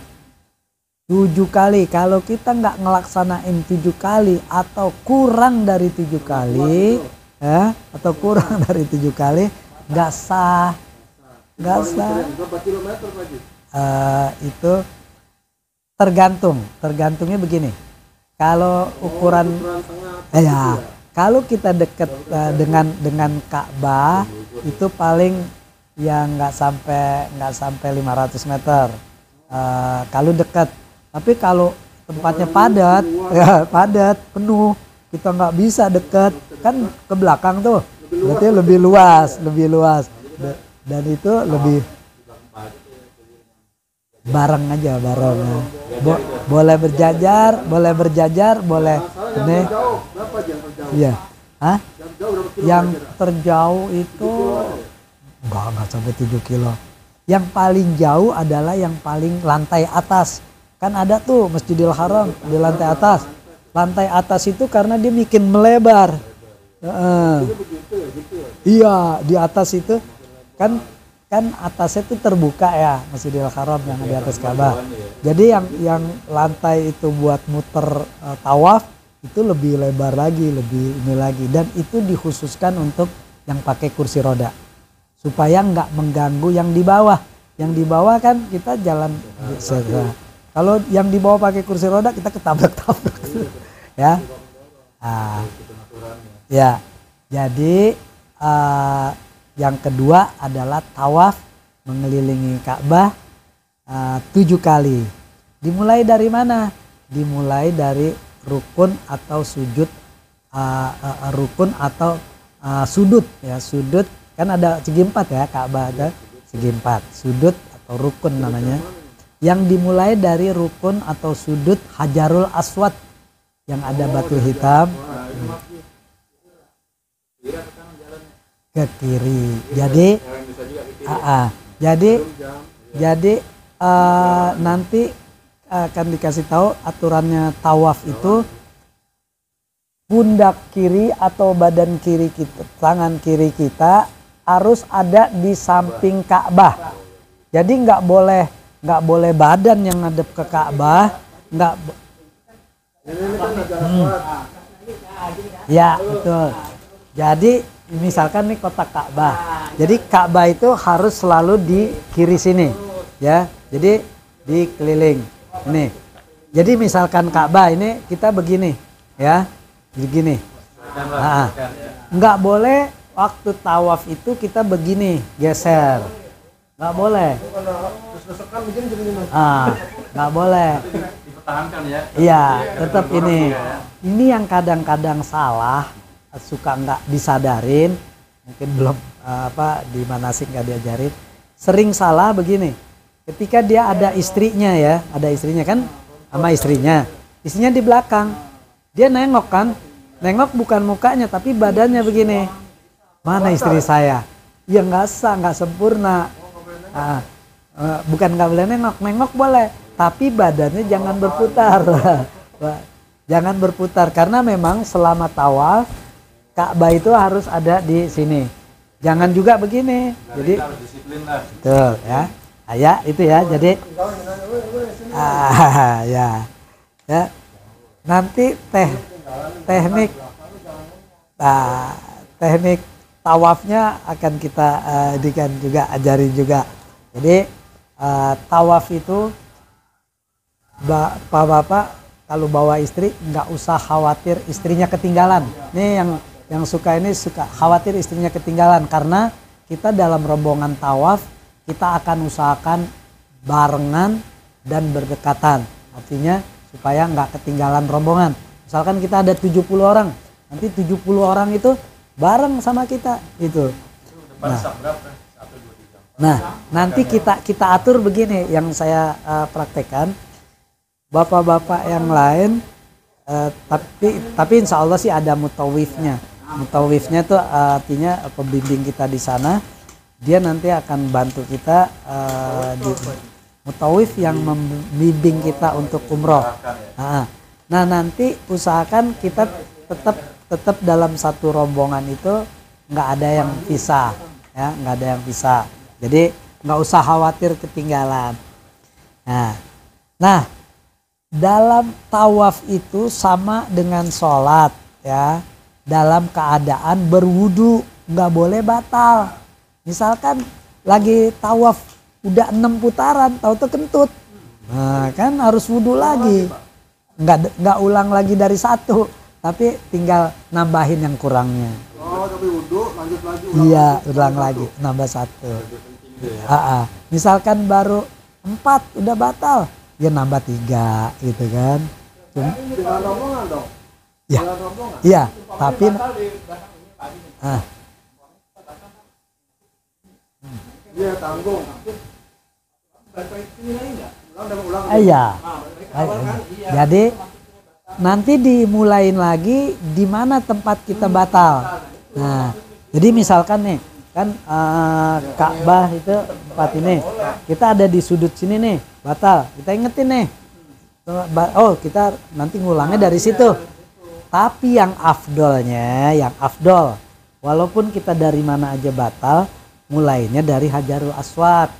7 kali. Kalau kita nggak ngelaksanain 7 kali atau kurang dari 7 kali, ya, atau kurang dari 7 kali, nggak sah, nggak sah. Itu tergantungnya begini. Kalau ukuran ya, kalau kita dekat dengan Ka'bah itu paling yang nggak sampai 500 meter. Kalau dekat, tapi kalau tempatnya padat, ya padat penuh, kita nggak bisa dekat, kan ke belakang tuh, berarti lebih luas, dan itu lebih bareng aja. Boleh berjajar, boleh ini. Iya. Hah? Yang terjauh itu enggak sampai 7 kilo. Yang paling jauh adalah yang paling lantai atas. Kan ada tuh Masjidil Haram di lantai atas. Lantai atas itu karena dia bikin melebar. Iya, di atas itu kan atasnya itu terbuka ya, Masjidil Haram yang di atas Ka'bah. Jadi yang lantai itu buat muter tawaf itu lebih lebar lagi, lebih ini lagi, dan itu dikhususkan untuk yang pakai kursi roda supaya nggak mengganggu yang di bawah. Yang di bawah kan kita jalan kalau yang di bawah pakai kursi roda kita ketabrak-tabrak ya. Ya, jadi yang kedua adalah tawaf mengelilingi Ka'bah 7 kali. Dimulai dari mana? Dimulai dari rukun atau sujud, rukun atau sudut ya. Sudut kan ada segi 4 ya, Ka'bah ada segi 4. Sudut atau rukun namanya. Yang dimulai dari rukun atau sudut Hajarul Aswad yang ada batu hitam ke kiri. Jadi nanti akan dikasih tahu aturannya tawaf itu pundak kiri atau badan kiri kita, tangan kiri kita harus ada di samping Ka'bah. Jadi nggak boleh badan yang ngadep ke Ka'bah, nggak. Ya betul. Jadi misalkan nih kotak Ka'bah. Jadi Ka'bah itu harus selalu di kiri sini, ya. Jadi di keliling ini. Jadi misalkan Ka'bah ini kita begini, ya, begini. Nah, nggak boleh waktu tawaf itu kita begini, geser, nggak boleh. Nggak boleh.
Dipertahankan ya.
Iya, tetap ini. Ini yang kadang-kadang salah. Suka nggak disadarin, mungkin belum di manasik nggak diajarin, sering salah begini. Ketika dia ada istrinya ya, ada istrinya kan sama istrinya di belakang, dia nengok bukan mukanya tapi badannya begini. Mana istri saya? Ya nggak sah, nggak sempurna. Bukan nggak boleh nengok boleh, tapi badannya jangan berputar. Jangan berputar karena memang selama tawaf Ka'bah itu harus ada di sini. Jangan juga begini. Jadi harus disiplin lah. Betul ya. Ya itu ya. Jadi ya. Nanti teknik tawafnya akan kita juga ajarin juga. Jadi tawaf itu Bapak kalau bawa istri nggak usah khawatir istrinya ketinggalan. Ini yang suka khawatir istrinya ketinggalan, karena kita dalam rombongan tawaf kita akan usahakan barengan dan berdekatan, artinya supaya nggak ketinggalan rombongan. Misalkan kita ada 70 orang, nanti 70 orang itu bareng sama kita gitu. Nah, nanti kita atur begini yang saya praktekkan. Bapak-bapak yang lain tapi insya Allah sih ada mutawifnya. Mutawifnya itu artinya pembimbing kita di sana. Dia nanti akan bantu kita mutawif yang membimbing kita untuk umroh. Nah nanti usahakan kita tetap dalam satu rombongan itu nggak ada yang pisah, ya nggak ada yang pisah. Jadi nggak usah khawatir ketinggalan. Nah dalam tawaf itu sama dengan sholat, ya. Dalam keadaan berwudu nggak boleh batal. Misalkan lagi tawaf udah 6 putaran, tahu-tahu kentut, nah kan harus wudu lagi. Nggak ulang lagi dari 1, tapi tinggal nambahin yang kurangnya.
Oh, tapi wudhu lanjut lagi.
Iya, ulang lagi, nambah 1. Misalkan baru 4 udah batal, ya nambah 3 gitu kan.
Dengan rombongan dong.
Ya,
Dengan rombongan.
iya, tapi
Iya tanggung.
iya. Jadi nanti dimulain lagi di mana tempat kita batal. Nah, jadi misalkan nih kan Ka'bah itu tempat ini, kita ada di sudut sini nih, batal. Kita ingetin nih. Oh, kita nanti ngulangnya dari situ. Tapi yang afdol, walaupun kita dari mana aja batal, mulainya dari Hajarul Aswad.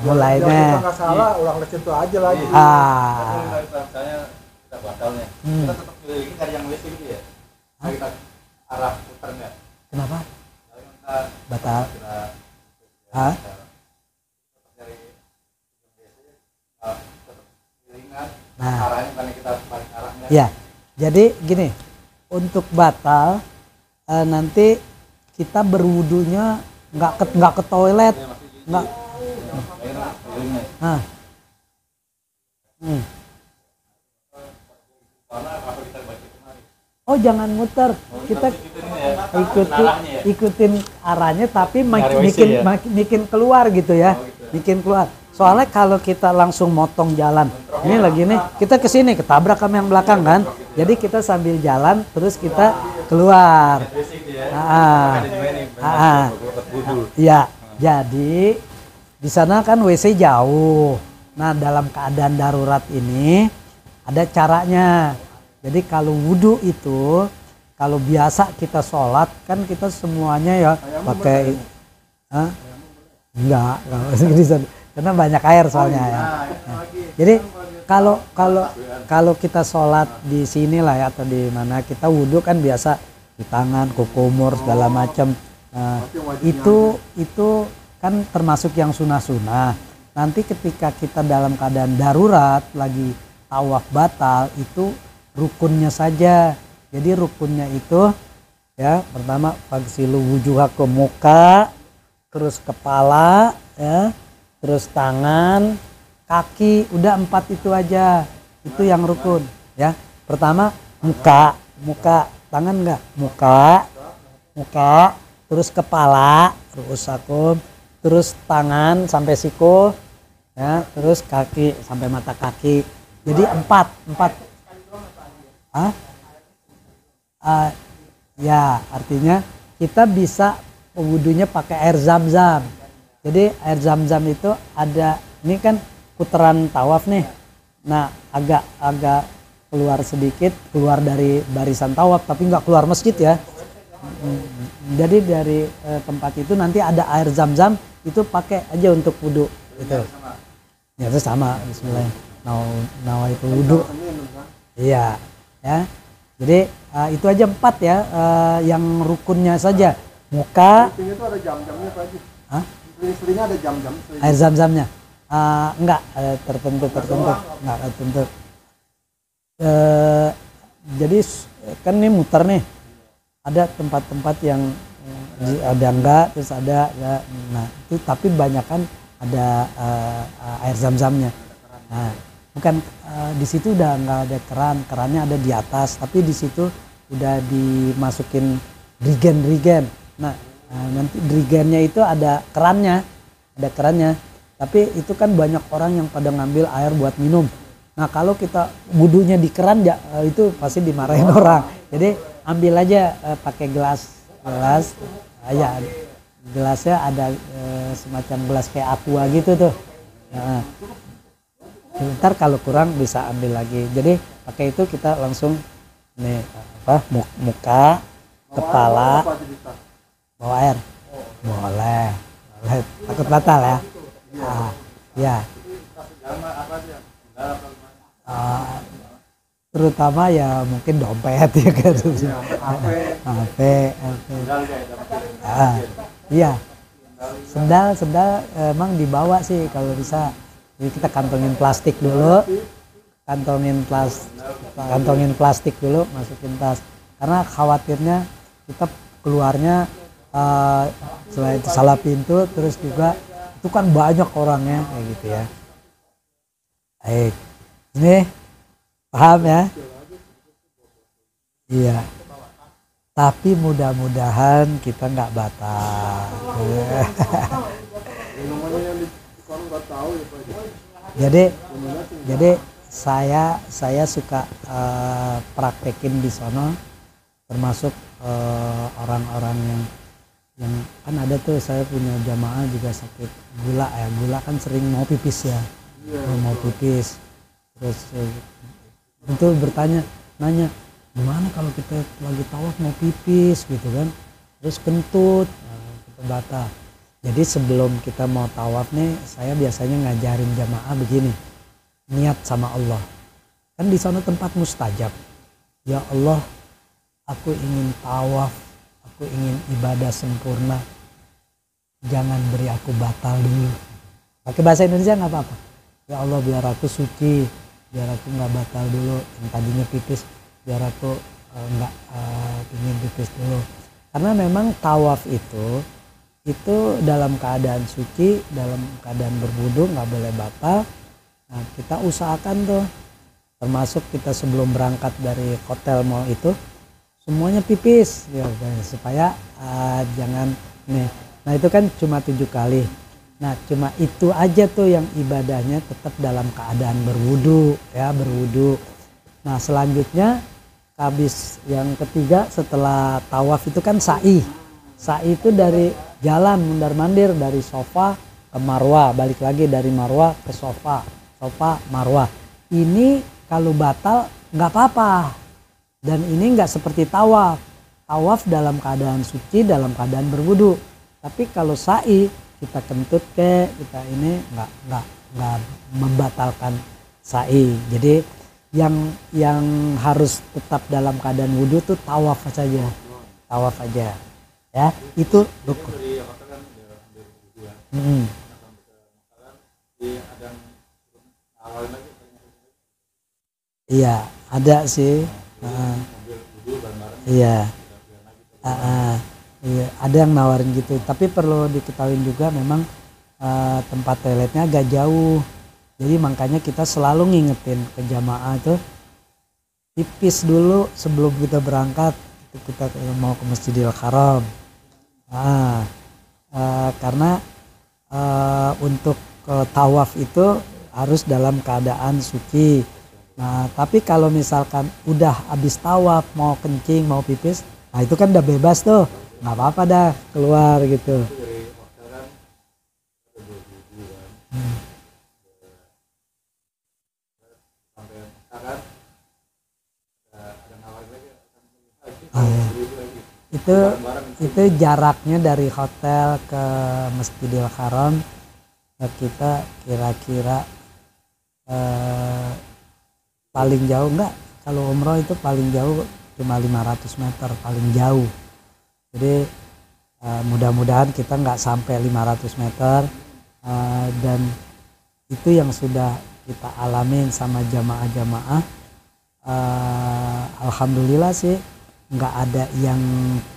Mulainya.
Kita nggak salah, ulang ke situ aja lagi.
Misalnya kita batalnya, kita tetap keliling dari yang WC gitu ya. Kita arah putarnya.
Kenapa?
Kita
Batal.
tetap dari tetap kelilingan.
Nah.
Arahnya karena kita balik arahnya.
Ya, jadi gini, untuk batal nanti kita berwudunya nggak ke toilet, nggak. Nah. Oh jangan muter, kita ikutin arahnya tapi bikin keluar gitu ya, bikin keluar. Soalnya kalau kita langsung motong jalan, ini lagi nih kita kesini ketabrak sama yang belakang kan, jadi kita sambil jalan terus kita keluar. Ya, jadi di sana kan WC jauh. Nah dalam keadaan darurat ini ada caranya. Jadi kalau wudhu itu, kalau biasa kita sholat kan kita semuanya ya pakai, enggak karena banyak air soalnya ya. Nah, jadi kalau kita sholat di sini lah ya atau di mana kita wudhu kan biasa di tangan, kukumur segala macam. Nah, itu kan termasuk yang sunah-sunah. Nanti ketika kita dalam keadaan darurat lagi tawaf batal itu rukunnya saja. Jadi rukunnya itu ya pertama fagsilu wujuhakum, muka, terus kepala ya, terus tangan, kaki, udah 4 itu aja. Itu yang rukun ya. Pertama muka, tangan enggak? Muka, terus kepala, ruusakum, terus tangan sampai siku ya, terus kaki sampai mata kaki. Jadi 4. Ya artinya kita bisa wudunya pakai air zam-zam. Jadi air zam-zam itu ada, ini kan putaran tawaf nih. Nah agak keluar sedikit, keluar dari barisan tawaf tapi nggak keluar masjid ya. Jadi dari tempat itu nanti ada air zam-zam, itu pakai aja untuk wudu gitu. Ya itu sama, bismillah. Nawa itu wudu. Iya ya. Jadi itu aja 4 ya, yang rukunnya saja. Muka.
Itu ada jam-jamnya Pak Haji.
Hah?
Seringnya ada jam-jam.
Air zam-zamnya. Enggak tertentu. Enggak tertentu. Jadi kan ini muter nih. Ada tempat-tempat yang ada enggak, terus ada ya. Nah, itu tapi banyak kan ada air zam-zamnya. Nah, bukan di situ udah nggak ada keran, kerannya ada di atas, tapi di situ udah dimasukin drigen. Nah, nanti drigennya itu ada kerannya, tapi itu kan banyak orang yang pada ngambil air buat minum. Nah, kalau kita wudunya di keran ya itu pasti dimarahin orang. Jadi ambil aja pakai gelas, ya gelasnya ada semacam gelas kayak aqua gitu tuh. Nah, ntar kalau kurang bisa ambil lagi. Jadi pakai itu kita langsung nih muka, kepala, bawa air. Boleh. Takut batal ya. Ya. Terutama ya mungkin dompet ya kan. HP. Iya. Sendal emang dibawa sih kalau bisa. Jadi kita kantongin plastik dulu, kantongin plastik dulu, masukin tas. Karena khawatirnya kita keluarnya selain salah pintu, terus juga itu kan banyak orangnya kayak gitu ya. Baik, ini paham ya? Iya. Tapi mudah-mudahan kita nggak batal. Jadi saya suka praktekin di sono, termasuk orang-orang yang kan ada tuh, saya punya jamaah juga sakit gula kan sering mau pipis ya, mau pipis, terus itu nanya gimana kalau kita lagi tawaf mau pipis gitu kan, terus kentut, kita batal. Jadi sebelum kita mau tawaf nih, saya biasanya ngajarin jamaah begini, niat sama Allah. Kan di sana tempat mustajab. Ya Allah, aku ingin tawaf, aku ingin ibadah sempurna. Jangan beri aku batal dulu. Pakai bahasa Indonesia nggak apa-apa. Ya Allah, biar aku suci, biar aku nggak batal dulu. Yang tadinya pipis, biar aku nggak ingin pipis dulu. Karena memang tawaf itu dalam keadaan suci, dalam keadaan berwudu, nggak boleh batal. Nah, kita usahakan tuh, termasuk kita sebelum berangkat dari hotel mall itu semuanya pipis ya, supaya jangan nih. Nah, itu kan cuma 7 kali. Nah, cuma itu aja tuh yang ibadahnya tetap dalam keadaan berwudu ya, berwudu. Nah, selanjutnya habis yang ketiga setelah tawaf itu kan sa'i. Sa'i itu dari jalan mundar-mandir dari Sofa ke Marwah, balik lagi dari Marwah ke Sofa Marwah. Ini kalau batal nggak apa-apa, dan ini nggak seperti tawaf dalam keadaan suci, dalam keadaan berwudu. Tapi kalau sa'i kita kentut kita ini nggak membatalkan sa'i. Jadi yang harus tetap dalam keadaan wudu tuh tawaf aja ya, itu rukun. Iya, ada sih. Iya. Iya, ada yang nawarin gitu. Tapi perlu diketahui juga memang tempat toiletnya agak jauh. Jadi makanya kita selalu ngingetin ke jamaah tuh pipis dulu sebelum kita berangkat. Kita mau ke Masjidil Haram. Karena untuk tawaf itu harus dalam keadaan suci. Nah, tapi kalau misalkan udah habis tawaf mau kencing mau pipis, nah itu kan udah bebas tuh, nggak apa-apa dah keluar gitu. Itu jaraknya dari hotel ke Masjidil Haram kita kira-kira paling jauh enggak, kalau umroh itu paling jauh cuma 500 meter paling jauh. Jadi mudah-mudahan kita nggak sampai 500 meter, dan itu yang sudah kita alamin sama jamaah-jamaah. Alhamdulillah sih nggak ada yang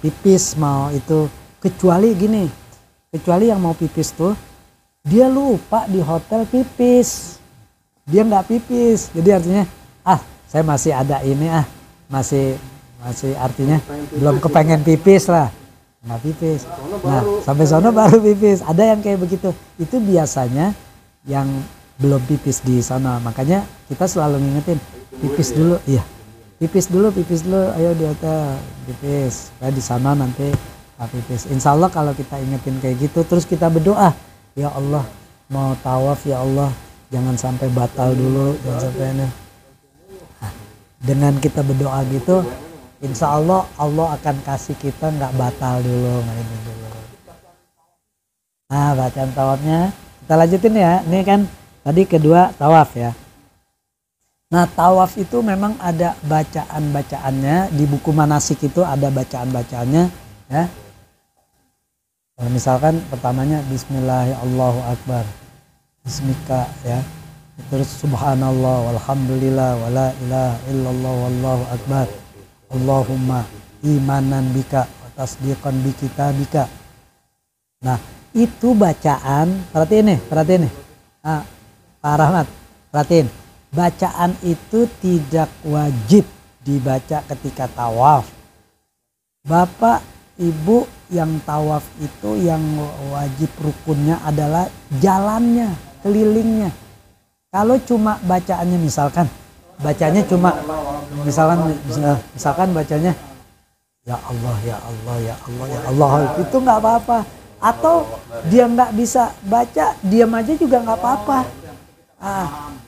pipis mau itu, kecuali yang mau pipis tuh dia lupa di hotel pipis. dia nggak pipis. Jadi artinya saya masih ada ini masih artinya belum kepengen pipis lah, nggak pipis. Nah sampai sono baru pipis. Ada yang kayak begitu. Itu biasanya yang belum pipis di sana. Makanya kita selalu ngingetin pipis dulu, iya. Pipis dulu, ayo di hotel pipis. Supaya di sana nanti pipis. Insya Allah kalau kita ingetin kayak gitu, terus kita berdoa, ya Allah mau tawaf ya Allah, jangan sampai batal dulu, jangan sampai ini. Dengan kita berdoa gitu, insya Allah Allah akan kasih kita nggak batal dulu, nggak ini dulu. Nah bacaan tawafnya kita lanjutin ya. Ini kan tadi kedua tawaf ya. Nah tawaf itu memang ada bacaan-bacaannya, di buku manasik itu ada bacaan-bacaannya ya. Misalkan pertamanya Bismillahirrahmanirrahim, Bismika ya. Terus subhanallah walhamdulillah wala ilaha illallah wallahu akbar. Allahumma imanan bika wa tasdiqan bi kitabika. Nah, itu bacaan, perhatiin nih. Pak Rahmat, perhatiin. Bacaan itu tidak wajib dibaca ketika tawaf. Bapak, Ibu yang tawaf itu yang wajib rukunnya adalah jalannya, kelilingnya. Kalau cuma bacaannya misalkan bacanya bacanya ya Allah ya Allah ya Allah ya Allah, itu nggak apa-apa. Atau dia nggak bisa baca, diam aja juga nggak apa-apa.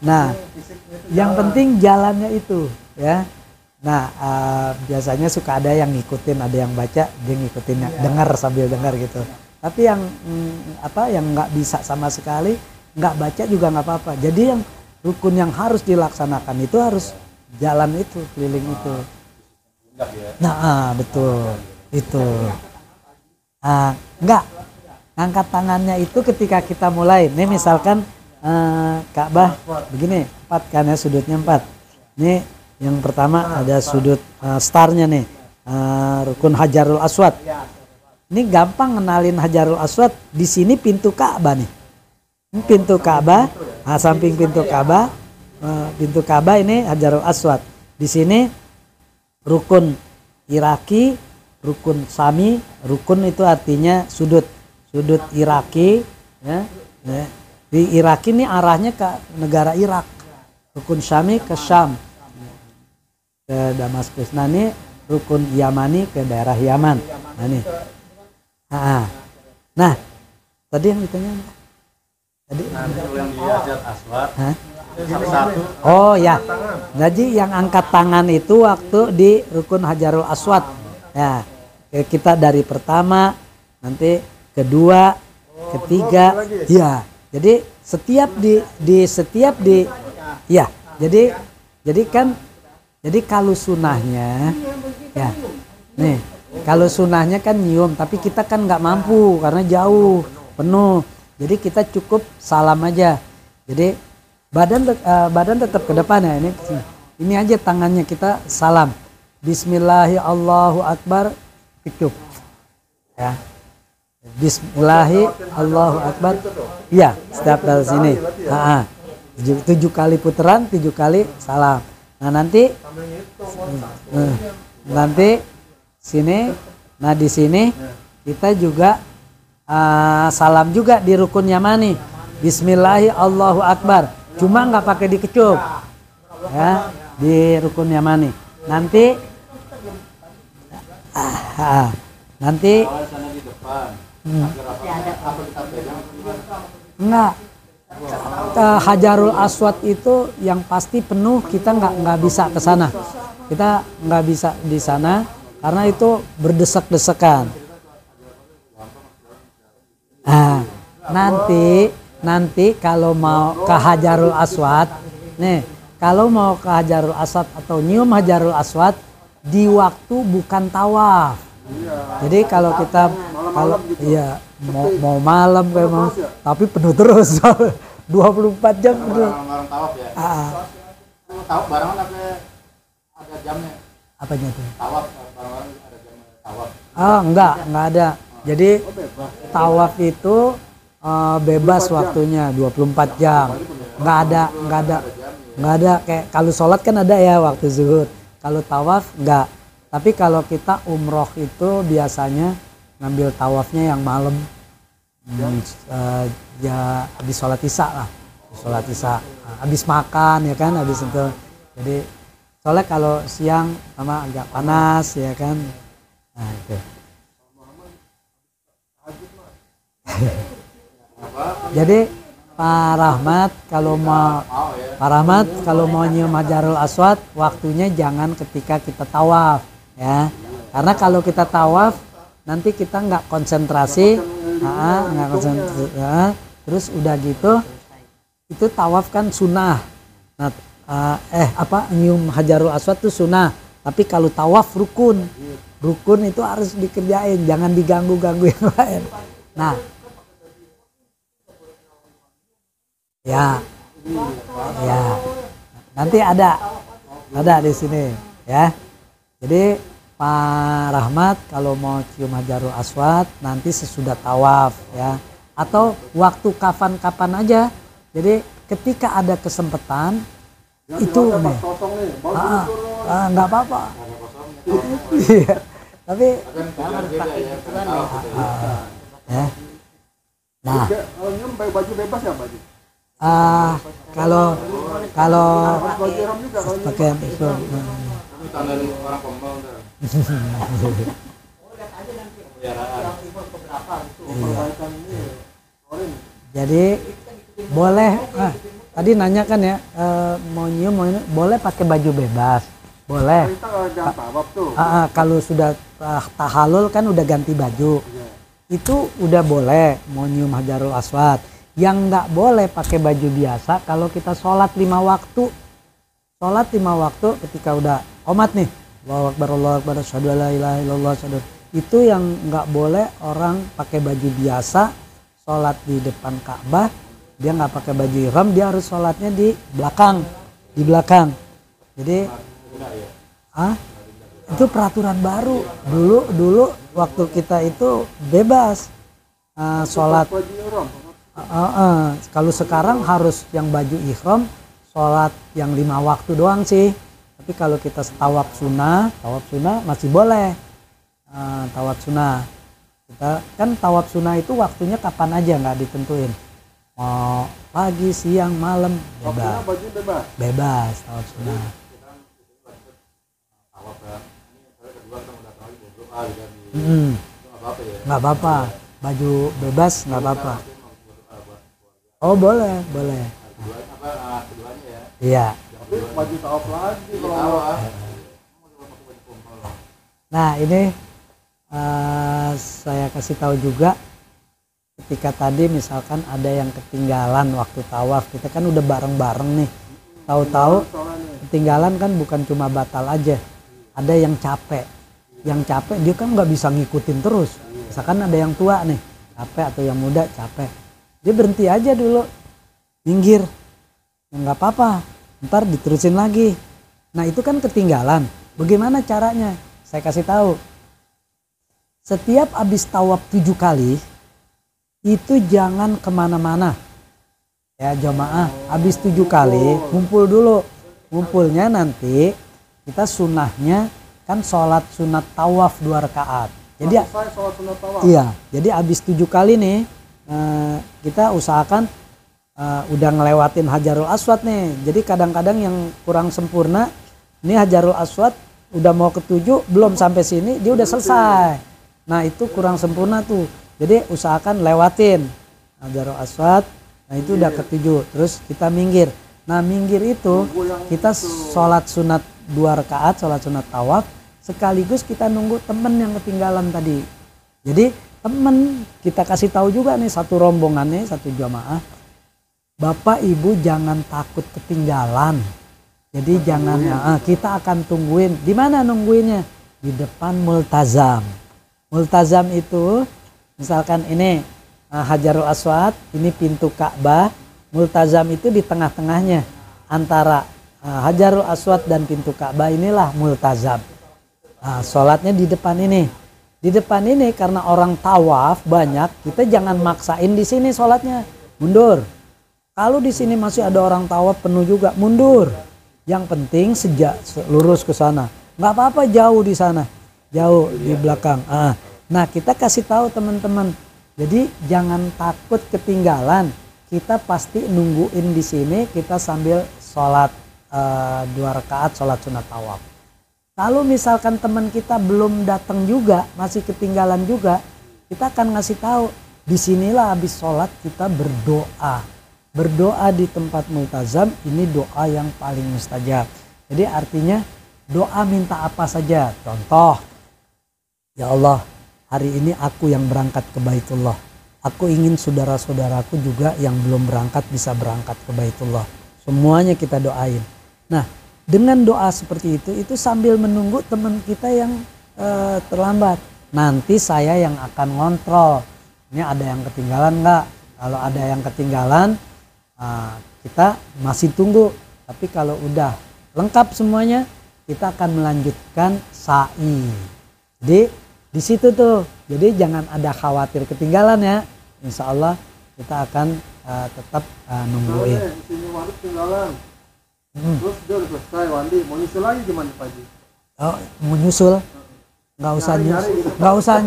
Nah yang penting jalannya itu ya. Nah biasanya suka ada yang ngikutin, ada yang baca, dia ngikutin, dengar sambil dengar gitu. Tapi yang yang nggak bisa sama sekali, nggak baca juga nggak apa-apa. Jadi yang rukun yang harus dilaksanakan itu harus jalan itu, keliling itu. Nah betul itu. Enggak, angkat tangannya itu ketika kita mulai. Ini misalkan Ka'bah begini 4 kan ya, sudutnya 4. Ini yang pertama ada sudut startnya nih, rukun Hajarul Aswad. Ini gampang kenalin Hajarul Aswad. Di sini pintu Ka'bah nih. Ini pintu Ka'bah, samping pintu Ka'bah, ini Hajarul Aswad. Di sini rukun Iraki, rukun Sami. Rukun itu artinya sudut Iraki ya. Di Iraki ini arahnya ke negara Irak. Rukun Syami ke Syam, ke Damaskus. Nah ini rukun Yamani ke daerah Yaman. Nah ini. Nah tadi yang ditanya apa? Tadi
yang di Hajar Aswad satu.
Oh ya. Jadi yang angkat tangan itu waktu di rukun Hajarul Aswad. Ya. Kita dari pertama, nanti kedua, ketiga. Ya. Jadi setiap ya. Jadi kalau sunahnya ya. Nih, kalau sunahnya kan nyium, tapi kita kan nggak mampu karena jauh, penuh. Jadi kita cukup salam aja. Jadi badan tetap ke depan ya. Ini aja tangannya kita salam. Bismillahirrahmanirrahim, Allahu Akbar, cukup. Ya. Bismillahirrahmanirrahim, Allahu Akbar. Ya, setiap dari sini. 7 kali putaran, 7 kali salam. Nah nanti sini. Nah di sini kita juga salam juga di rukun Yamani. Bismillahirrahmanirrahim, Allahu Akbar. Cuma nggak pakai dikecup. Ya, di rukun Yamani. Nanti enggak. Hajarul Aswad itu yang pasti penuh, kita nggak bisa ke sana. Kita nggak bisa di sana karena itu berdesak-desakan. Nanti kalau mau ke Hajarul Aswad, kalau mau ke Hajarul Aswad atau nyium Hajarul Aswad di waktu bukan tawaf. Jadi kalau kita mau malam kayak mau, tapi penuh terus 24 jam penuh.
Barang tawaf ya. Tawaf barengan apa ada jamnya?
Apanya tuh?
Tawaf bareng-bareng ada jamnya tawaf.
Enggak ada. Jadi tawaf itu bebas waktunya 24 jam. Nggak ada kayak kalau sholat kan ada ya waktu zuhur. Kalau tawaf nggak. Tapi kalau kita umroh itu biasanya ngambil tawafnya yang malam. Ya habis sholat isya lah. Sholat isya. Habis makan ya kan, habis itu. Jadi soalnya kalau siang sama agak panas ya kan. Nah itu. Jadi Pak Rahmat kalau mau nyium Hajarul Aswad waktunya jangan ketika kita tawaf ya. Karena kalau kita tawaf nanti kita nggak konsentrasi, terus udah gitu itu tawaf kan sunnah. Nah, nyium Hajarul Aswad itu sunnah. Tapi kalau tawaf rukun itu harus dikerjain, jangan diganggu-ganggu yang lain. Nah, ya, nanti ada di sini ya. Jadi Pak Rahmat kalau mau cium Hajarul Aswad nanti sesudah tawaf ya, atau waktu kapan-kapan aja. Jadi ketika ada kesempatan ya, itu nih, nggak apa-apa. Iya, tapi ya. Nah,
baju bebas ya baju.
Kalau pakai itu
orang pemel dah.
Jadi boleh tadi nanya kan ya, mau nyium mau ini boleh pakai baju bebas, boleh. Kalau sudah tahalul kan udah ganti baju, itu udah boleh mau nyium Hajarul Aswad. Yang nggak boleh pakai baju biasa kalau kita sholat 5 waktu. Sholat 5 waktu ketika udah qomat nih, Allahu Akbar, asyhadu alla ilaha illallah, itu yang nggak boleh orang pakai baju biasa sholat di depan Ka'bah. Dia nggak pakai baju ihram, dia harus sholatnya di belakang. Jadi itu peraturan baru. Dulu waktu kita itu bebas sholat. Kalau sekarang harus yang baju ihram, sholat yang 5 waktu doang sih. Tapi kalau kita tawaf sunnah masih boleh. Tawaf sunnah, kita kan tawaf sunnah itu waktunya kapan aja, nggak ditentuin. Mau pagi, siang, malam, bebas tawaf sunnah. Nggak apa-apa, baju bebas nggak apa-apa. Oh boleh. Iya.
Baju tawaf lagi kalau
Nah ini saya kasih tahu juga, ketika tadi misalkan ada yang ketinggalan waktu tawaf, kita kan udah bareng-bareng nih, tahu-tahu ketinggalan kan bukan cuma batal aja, ada yang capek dia kan nggak bisa ngikutin terus. Misalkan ada yang tua nih capek atau yang muda capek, dia berhenti aja dulu, minggir, ya nggak apa-apa, ntar diterusin lagi. Nah itu kan ketinggalan. Bagaimana caranya? Saya kasih tahu. Setiap habis tawaf 7 kali itu jangan kemana-mana ya jamaah. Habis 7 kali ngumpul dulu. Ngumpulnya nanti kita sunnahnya kan sholat sunat tawaf 2 rakaat. Jadi iya, jadi habis 7 kali nih kita usahakan udah ngelewatin Hajarul Aswad nih. Jadi kadang-kadang yang kurang sempurna, ini Hajarul Aswad udah mau ke 7 belum sampai sini dia udah selesai. Nah itu kurang sempurna tuh. Jadi usahakan lewatin Hajarul Aswad. Nah itu udah ke 7, terus kita minggir. Nah minggir itu kita sholat sunat 2 rakaat, sholat sunat tawaf, sekaligus kita nunggu temen yang ketinggalan tadi. Jadi temen kita kasih tahu juga nih, satu rombongan nih, satu jamaah, Bapak Ibu jangan takut ketinggalan. Jadi jangan kita akan tungguin. Di mana nungguinnya? Di depan multazam. Multazam itu misalkan ini Hajarul Aswad, ini pintu Ka'bah. Multazam itu di tengah-tengahnya antara Hajarul Aswad dan pintu Ka'bah, inilah multazam. Sholatnya di depan ini. Di depan ini karena orang tawaf banyak, kita jangan maksain di sini sholatnya, mundur. Kalau di sini masih ada orang tawaf penuh juga, mundur. Yang penting sejak lurus ke sana, nggak apa-apa jauh di sana, jauh di belakang. Nah kita kasih tahu teman-teman, jadi jangan takut ketinggalan. Kita pasti nungguin di sini, kita sambil sholat 2 rakaat sholat sunat tawaf. Kalau misalkan teman kita belum datang juga, masih ketinggalan juga, kita akan ngasih tahu, disinilah habis sholat kita berdoa. Berdoa di tempat multazam ini doa yang paling mustajab. Jadi artinya doa minta apa saja. Contoh, ya Allah, hari ini aku yang berangkat ke Baitullah. Aku ingin saudara-saudaraku juga yang belum berangkat bisa berangkat ke Baitullah. Semuanya kita doain. Nah, dengan doa seperti itu sambil menunggu teman kita yang terlambat. Nanti saya yang akan ngontrol. Ini ada yang ketinggalan nggak? Kalau ada yang ketinggalan, kita masih tunggu. Tapi kalau udah lengkap semuanya, kita akan melanjutkan sa'i. Jadi di situ tuh. Jadi jangan ada khawatir ketinggalan ya. Insya Allah kita akan tetap nungguin.
Di sini Wandi ketinggalan. Terus dia udah selesai Wandi, mau nyusul lagi gimana Pak Haji?
Oh, mau nyusul? Nggak usah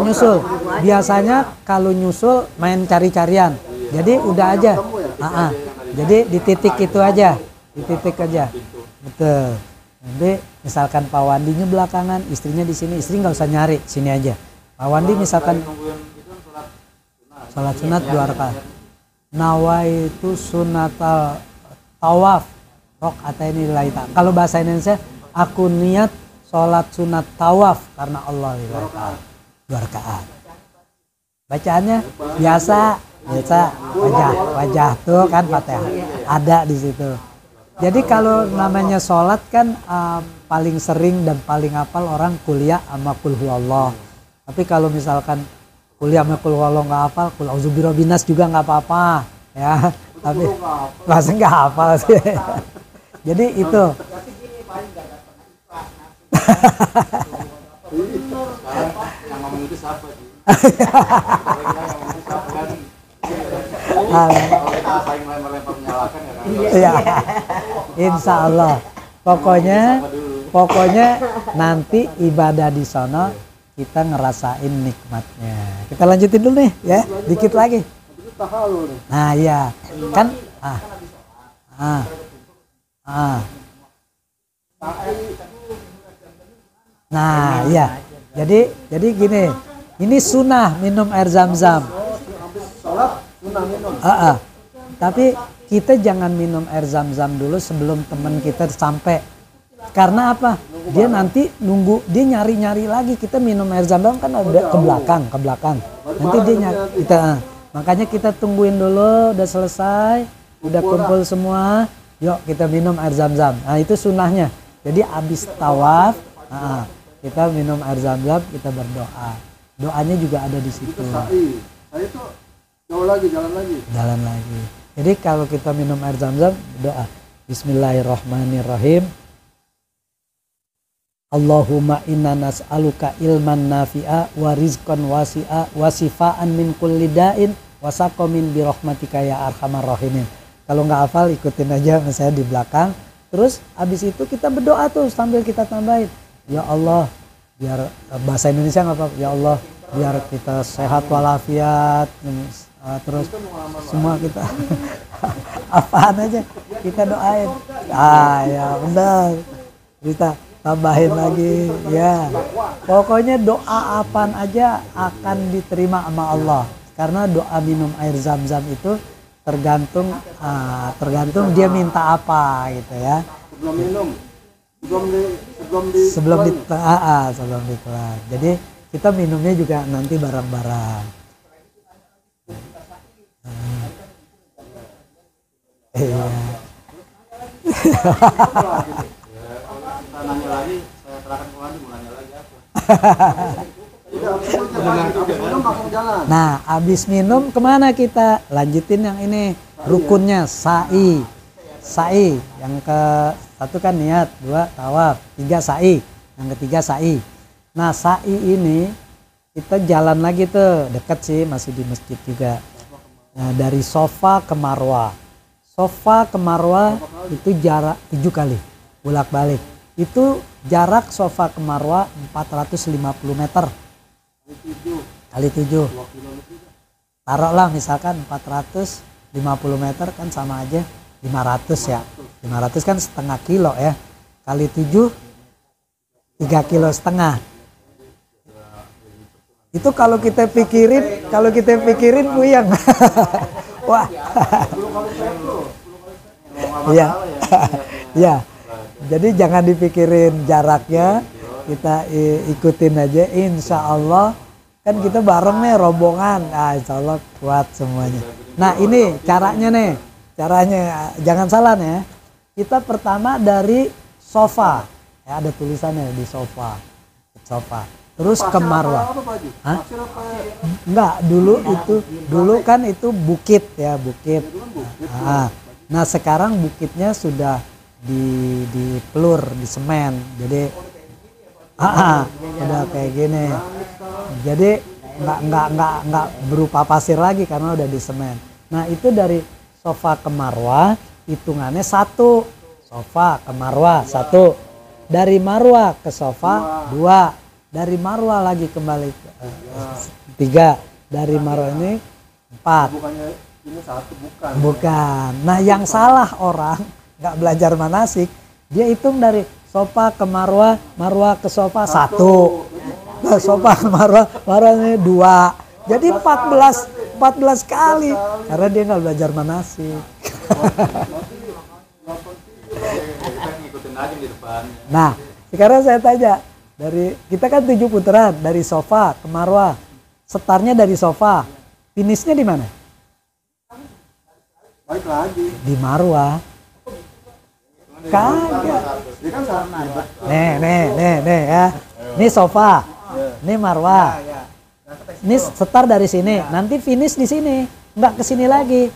nyusul. Biasanya kalau nyusul main cari-carian. Jadi udah aja. Jadi di titik itu aja. Di titik aja. Betul. Nanti misalkan Pak Wandinya belakangan, istrinya di sini, istri nggak usah nyari, sini aja. Pak Wandi misalkan sholat sunat 2 rakaat. Nawaitu sunatal tawaf rakaataini lillahi ta'ala. Kalau bahasa Indonesia, aku niat sholat sunat tawaf karena Allah lillahi ta'ala. 2 rakaat. Bacaannya biasa wajah tuh kan Fatihah ada di situ. Jadi kalau namanya sholat kan paling sering dan paling hafal orang kuliah sama kul huwallah. Tapi kalau misalkan kuliah sama kul huwallah nggak hafal, kul auzubirobinas juga nggak apa-apa ya. Tapi masih nggak hafal sih. Jadi itu.
Yang ngomong itu siapa sih?
Kalau
kita saing lempar-lempar menyalahkan ya kan?
Iya, insya Allah. Pokoknya nanti ibadah di sana kita ngerasain nikmatnya. Kita lanjutin dulu nih ya, dikit lagi. Nah iya, kan Nah iya, jadi gini, ini sunnah minum air zam-zam. Tapi kita jangan minum air zam-zam dulu sebelum teman kita sampai. Karena apa? Dia nanti nunggu, dia nyari-nyari lagi. Kita minum air zam-zam kan ada ke belakang. Nanti dia nyari kita. Makanya kita tungguin dulu, udah selesai, udah kumpul semua. Yuk kita minum air zam-zam. Nah itu sunnahnya. Jadi abis tawaf, kita minum air zam-zam, kita berdoa. Doanya juga ada di situ.
Sa'i itu jalan lagi.
Jadi kalau kita minum air zam-zam, doa. Bismillahirrahmanirrahim. Allahumma inna nas'aluka ilman nafi'a wa rizqan wasi'a wa sifaan min kulli da'in wa saqamin bi rahmatika ya arhamar rahimin. Kalau nggak hafal ikutin aja saya di belakang. Terus habis itu kita berdoa tuh sambil kita tambahin. Ya Allah, biar bahasa Indonesia nggak apa-apa. Ya Allah, biar kita sehat walafiat. Terus semua kita apaan aja kita doain. Ya benar. Kita tambahin lagi ya. Pokoknya doa apaan aja akan diterima sama Allah. Karena doa minum air zam-zam itu tergantung dia minta apa gitu ya. Sebelum ditelan. Jadi kita minumnya juga nanti bareng-bareng. Iya.
Nanya lagi, saya serahkan ke Wandi, mau nanya lagi apa?
Nah, habis minum kemana kita? Lanjutin yang ini, rukunnya sa'i. Sa'i, yang ke satu kan niat, 2 tawaf, 3 sa'i, yang ketiga sa'i. Nah sa'i ini kita jalan lagi tuh, dekat sih, masih di masjid juga. Nah dari Sofa ke Marwah. Sofa ke Marwah itu jarak 7 kali bolak balik. Itu jarak Sofa ke Marwah 450 meter kali 7. Taruhlah misalkan 450 meter kan sama aja 500 ya. 500 kan setengah kilo ya. Kali 7 3,5 kilo. Itu kalau kita pikirin puyeng. Wah. Iya. Iya. Jadi jangan dipikirin jaraknya, kita ikutin aja, insya Allah kan kita bareng nih rombongan, insya Allah kuat semuanya. Nah ini caranya nih, jangan salah nih ya. Kita pertama dari Sofa, ya ada tulisannya di Sofa, terus ke Marwah. Hah? Enggak, dulu kan itu bukit ya, bukit. Nah sekarang bukitnya sudah di pelur, di semen, jadi udah kayak gini, jadi nggak berupa pasir lagi karena udah di semen. Nah itu dari Sofa ke Marwah hitungannya 1, Sofa ke Marwah 1, dari Marwah ke Sofa 2, dari Marwah lagi kembali 3, dari Marwah ini 4.
Bukannya ini 1,
bukan. Nah yang salah orang nggak belajar manasik, dia hitung dari Sofa ke Marwah, Marwah ke Sofa 1, nah, Sofa ke Marwah ini 2, jadi 14 kali karena dia nggak belajar manasik. Nah sekarang saya tanya, dari kita kan 7 putaran dari Sofa ke Marwah, startnya dari Sofa, finishnya di mana?
Balik lagi
Di Marwah. Kagak. Nih ya. Ini Sofa. Ini Marwah. Ini start dari sini, nanti finish di sini. Enggak ke sini lagi.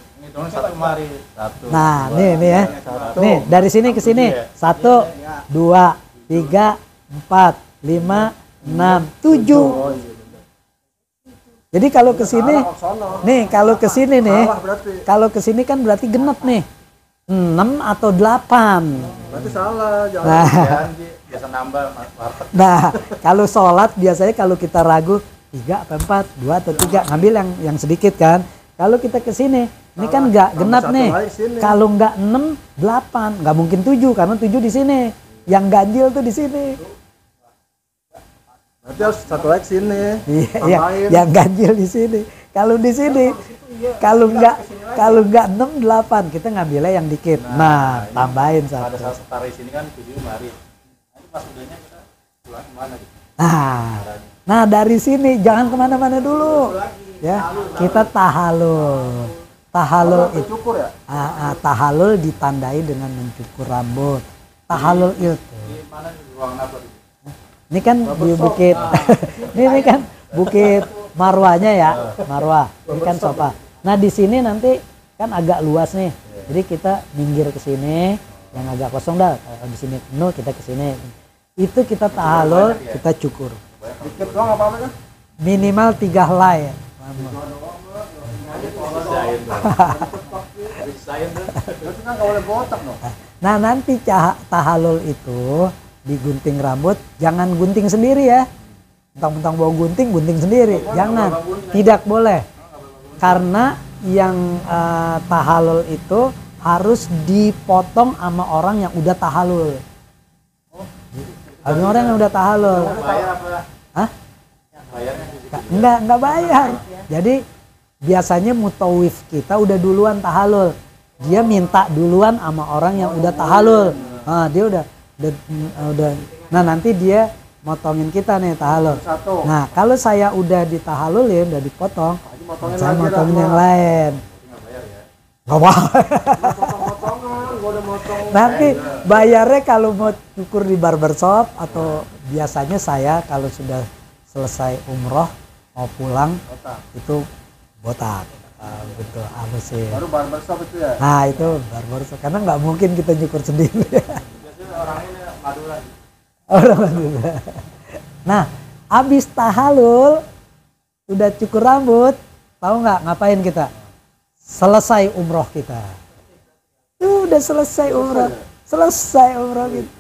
Nah, nih ya. Nih, dari sini ke sini. 1 2 3 4 5 6 7. Jadi kalau ke sini, nih kalau ke sini nih, kalau ke sini kan berarti genep nih, 6 atau 8.
Berarti salah, jangan.
Biasa nambah.
Nah kalau sholat biasanya kalau kita ragu 3 apa 4, 2 atau 3, ngambil yang sedikit kan. Kalau kita ke sini, ini kan nggak genap nih. Kalau nggak 6, 8, nggak mungkin 7 karena 7 di sini. Yang ganjil tuh di sini.
Berarti harus 1 lagi sini.
Iya, yang ganjil di sini. Kalau di sini, kalau nggak 6, 8, kita ngambilnya yang dikit. Nah, tambahin 1.
Pada saat setara di sini kan 7 mari. Nanti pas udahnya kita pulang kemana gitu?
Nah dari sini jangan kemana-mana dulu. Ya, kita tahalul. Tahalul itu, tahalul ditandai dengan mencukur rambut. Tahalul itu.
Di mana di ruang apa?
Ini kan di bukit, ini kan bukit Marwahnya ya, Marwah. Ini kan Sofa. Nah di sini nanti kan agak luas nih, jadi kita minggir ke sini, yang agak kosong dah. Di sini penuh kita ke sini. Itu kita tahalul, kita cukur.
Dikit doang apa kan?
Minimal 3 helai. Nah nanti tahalul itu digunting rambut, jangan gunting sendiri ya. Mentang-mentang bawa gunting sendiri, jangan, tidak boleh. Karena yang tahalul itu harus dipotong sama orang yang udah tahalul. Ada orang yang udah tahalul. Hah? Enggak bayar. Jadi biasanya mutawif kita udah duluan tahalul. Dia minta duluan sama orang yang udah tahalul. Nah, dia udah. Nah nanti dia motongin kita nih tahalul. Nah kalau saya udah ditahalulin, udah dipotong, saya motongin yang lain. Gak apa. Nanti bayarnya kalau mau cukur di barbershop, atau biasanya saya kalau sudah selesai umroh mau pulang itu botak. Betul, halus sih.
Baru barbershop itu ya?
Nah itu barbershop, karena nggak mungkin kita cukur sendiri.
Orang ini Madura.
Orang Madura. Nah Abis tahalul, udah cukur rambut, tahu nggak ngapain kita? Selesai umroh kita. Udah selesai umroh, selesai umroh kita.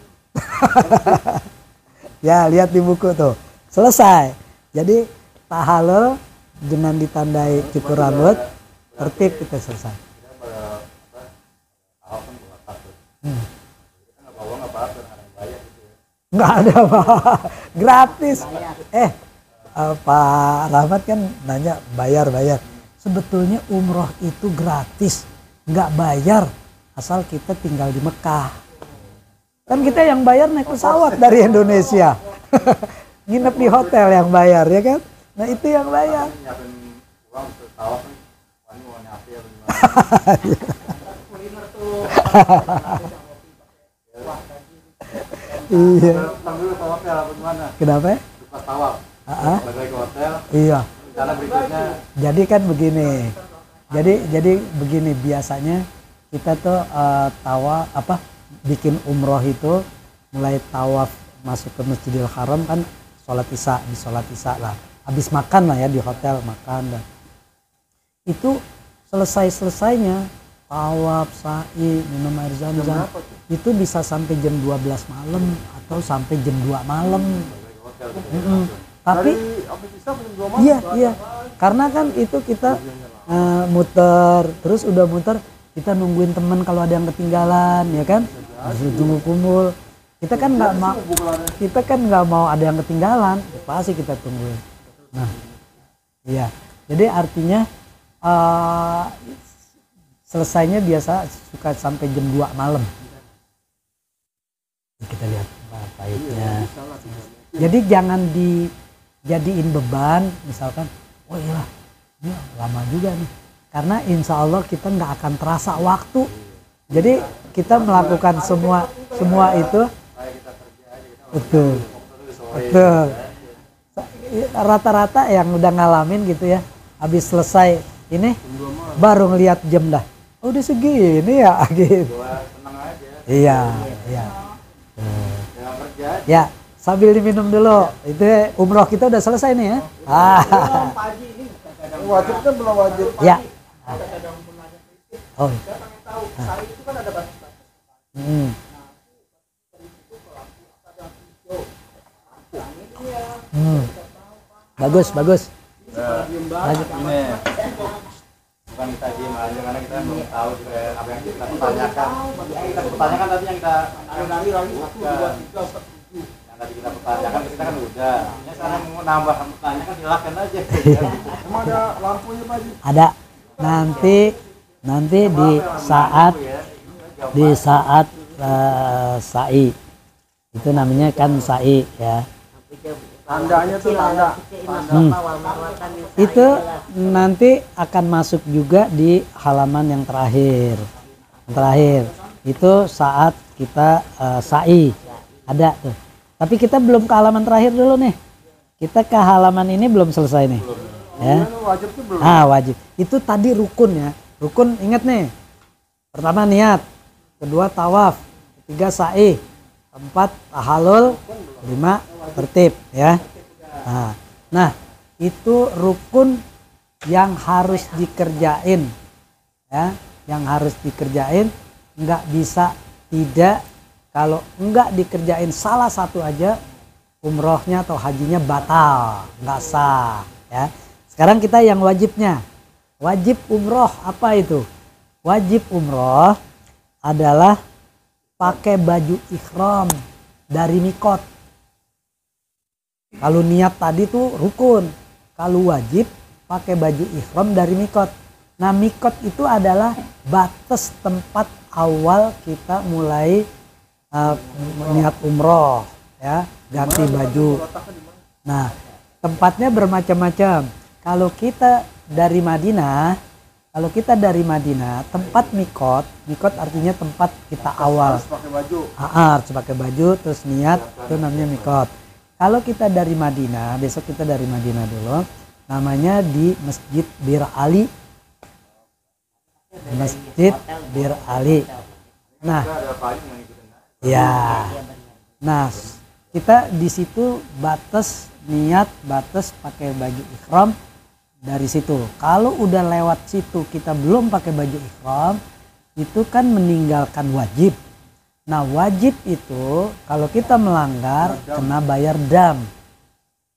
Ya lihat di buku tuh, selesai. Jadi tahalul dengan ditandai cukur rambut, tertib kita selesai. Nggak ada apa, gratis. Pak Rahmat kan nanya bayar. Sebetulnya umroh itu gratis, nggak bayar asal kita tinggal di Mekah. Kan kita yang bayar naik pesawat dari Indonesia, nginep di hotel yang bayar ya kan. Nah itu yang bayar. Iya. Kenapa?
Pas tawaf. Balik ke hotel.
Iya.
Cara berikutnya.
Jadi kan begini. Jadi begini biasanya kita tuh bikin umroh itu mulai tawaf masuk ke Masjidil Haram kan sholat isya lah. Habis makan lah ya di hotel makan dan itu selesainya tawaf, sa'i, minum air zam-zam itu bisa sampai jam 12 malam atau sampai jam 2 malam. Tapi iya, karena kan itu kita muter, terus udah muter kita nungguin temen kalau ada yang ketinggalan ya kan, tunggu kumpul. Kita kan nggak mau ada yang ketinggalan, pasti kita tungguin. Nah, iya, jadi artinya selesainya biasa suka sampai jam 2 malam. Kita lihat baiknya. Jadi jangan dijadiin beban, misalkan, oh iya, ini lama juga nih. Karena insya Allah kita nggak akan terasa waktu. Jadi kita melakukan semua itu, betul. Rata-rata yang udah ngalamin gitu ya, habis selesai ini baru ngelihat jam dah. Oh, udah segini ya gitu. Iya. Ya, sambil diminum dulu. Itu umroh kita udah selesai nih ya.
Wajib kan belum wajib.
Ya. Oh. Bagus.
Ini bukan kita diem aja karena kita belum tahu juga apa yang kita pertanyakan. Kita pertanyakan tadi yang kita pertanyakan kita kan udah. Ini sekarang mau nambah pertanyaan silakan aja.
Emang ada lampunya Pak Haji?
Ada. Nanti di saat sa'i itu namanya kan sa'i ya.
Tandanya tuh tanda.
Itu nanti akan masuk juga di halaman yang terakhir. Itu saat kita sa'i ada tuh. Tapi kita belum ke halaman terakhir dulu nih. Kita ke halaman ini belum selesai nih. Ya.
Wajib tuh belum.
Wajib. Itu tadi rukun ya. Rukun ingat nih. Pertama niat, kedua tawaf, ketiga sa'i, keempat tahalul, 5 tertib ya. Nah, itu rukun yang harus dikerjain ya, yang harus dikerjain, nggak bisa tidak. Kalau nggak dikerjain salah satu aja, umrohnya atau hajinya batal, nggak sah ya. Sekarang kita yang wajibnya. Wajib umroh apa itu? Wajib umroh adalah pakai baju ihram dari mikot. Kalau niat tadi tuh rukun. Kalau wajib pakai baju ihram dari mikot. Nah, mikot itu adalah batas tempat awal kita mulai niat umroh ya, ganti baju. Nah, tempatnya bermacam-macam. Kalau kita dari Madinah, tempat mikot artinya tempat kita awal.
Harus pakai baju.
Harus pakai baju terus niat, itu namanya mikot. Kalau kita dari Madinah, besok kita dari Madinah dulu, namanya di Masjid Bir Ali. Masjid Bir Ali. Nah, ya. Nah, kita di situ batas niat batas pakai baju ihram dari situ. Kalau udah lewat situ kita belum pakai baju ihram, itu kan meninggalkan wajib. Nah wajib itu kalau kita melanggar kena bayar dam.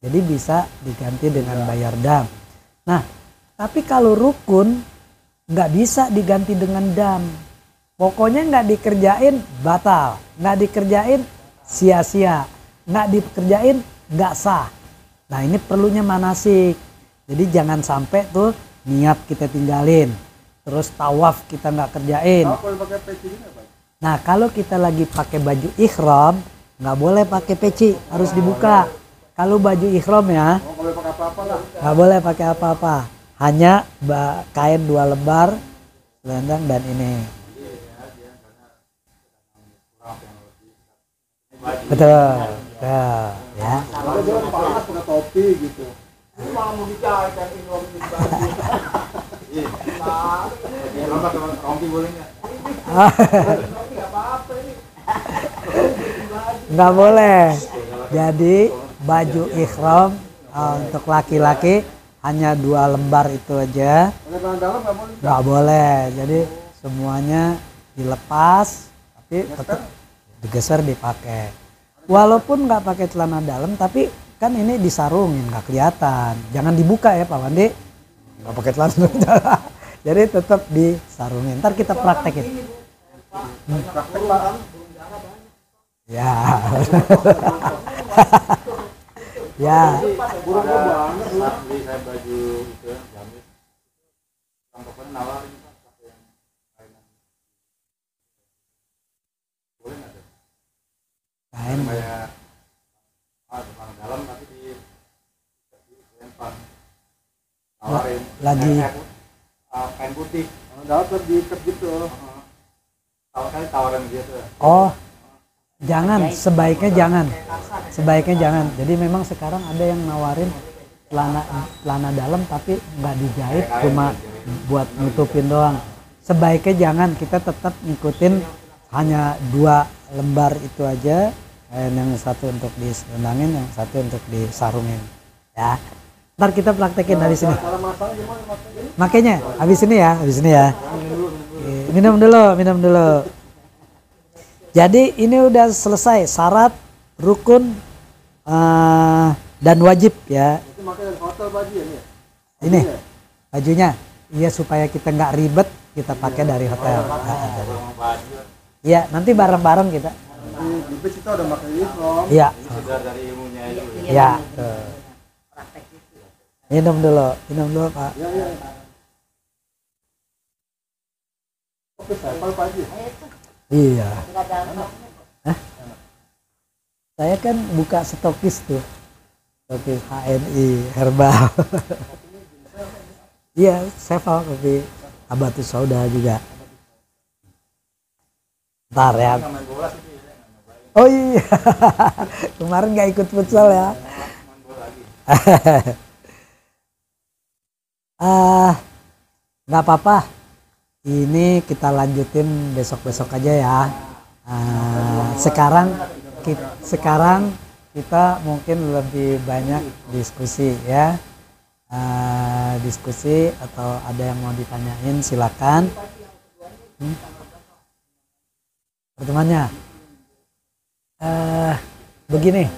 Jadi bisa diganti dengan bayar dam. Nah tapi kalau rukun nggak bisa diganti dengan dam. Pokoknya nggak dikerjain batal, nggak dikerjain sia-sia, nggak dikerjain nggak sah. Nah ini perlunya manasik. Jadi jangan sampai tuh niat kita tinggalin, terus tawaf kita nggak kerjain. Nah kalau kita lagi pakai baju ihram nggak boleh pakai peci, harus dibuka. Kalau baju ihram ya nggak boleh pakai apa-apa, hanya kain 2 lembar, selendang dan ini. Betul, betul ya.
Kalau dia panas pakai topi gitu.
Ini malah mau dicarikan ihram di baju. Iya. Rompi boleh nggak?
Nggak boleh. Jadi baju ihram untuk laki-laki hanya 2 lembar itu aja. Nggak boleh. Jadi semuanya dilepas, tapi tetap digeser dipakai. Walaupun nggak pakai celana dalam, tapi kan ini disarungin nggak kelihatan. Jangan dibuka ya Pak Wandi. Nggak pakai celana dalam. Jadi tetap disarungin. Ntar kita praktekin. Ya. Ya.
Beli saya baju itu gamis. Yang pokoknya nawarin pakai yang kainan. Boleh nggak tuh?
Kain.
Kayak celana dalam tapi di lempar. Nawarin.
Lagi.
Kain putih.
Dalam diikat gitu.
Tawaran gitu.
Oh. Jangan, sebaiknya jangan. Sebaiknya jangan. Jadi memang sekarang ada yang nawarin celana dalam tapi nggak dijahit, cuma buat nutupin doang. Sebaiknya jangan, kita tetap ngikutin hanya 2 lembar itu aja. Yang satu untuk diselendangin, yang satu untuk disarungin. Ya. Ntar kita praktekin dari sini. Makanya habis ini ya, habis ini ya. Minum dulu. Jadi ini udah selesai syarat, rukun, dan wajib ya. Ini bajunya, iya supaya kita nggak ribet kita pakai dari hotel. Iya nanti bareng-bareng kita.
Di bus kita udah pakai uniform.
Iya.
Dari ilmunya itu.
Iya. Minum dulu Pak.
Iya. Oke, saya Pak Haji.
Iya. Hah? Saya kan buka stokis tuh. Stokis HNI Herbal. Iya, saya bawa kopi Habatus Sauda juga. Ntar ya. Oh iya. Kemarin gak ikut futsal ya. Nggak apa-apa. Ini kita lanjutin besok-besok aja ya. Sekarang kita mungkin lebih banyak diskusi ya. Diskusi atau ada yang mau ditanyain silakan. Pertemuannya begini,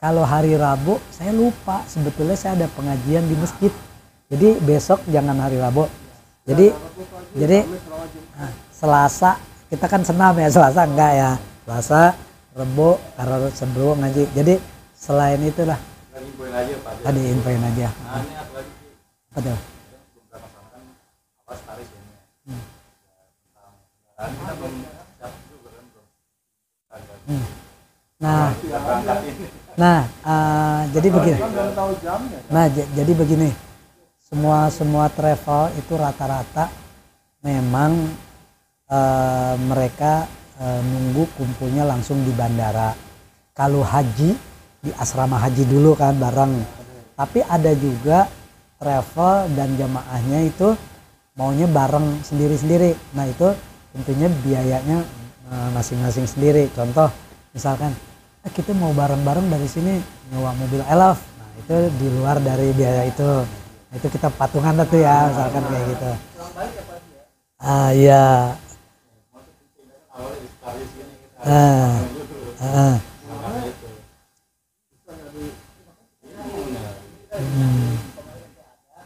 kalau hari Rabu saya lupa sebetulnya saya ada pengajian di masjid. Jadi besok jangan hari Rabu. Jadi Selasa kita kan senam ya, Selasa enggak ya, Selasa, Rebo karena sebelum ngaji. Jadi selain itulah tadi infoin aja. Apa tuh? Jadi begini. Jadi begini. Semua travel itu rata-rata memang mereka nunggu kumpulnya langsung di bandara. Kalau haji di asrama haji dulu kan bareng. Tapi ada juga travel dan jamaahnya itu maunya bareng sendiri-sendiri. Nah itu tentunya biayanya masing-masing sendiri. Contoh misalkan kita mau bareng-bareng dari sini nyewa mobil elf. itu di luar dari biaya itu. Itu kita patungan tuh ya, misalkan kayak gitu. Iya.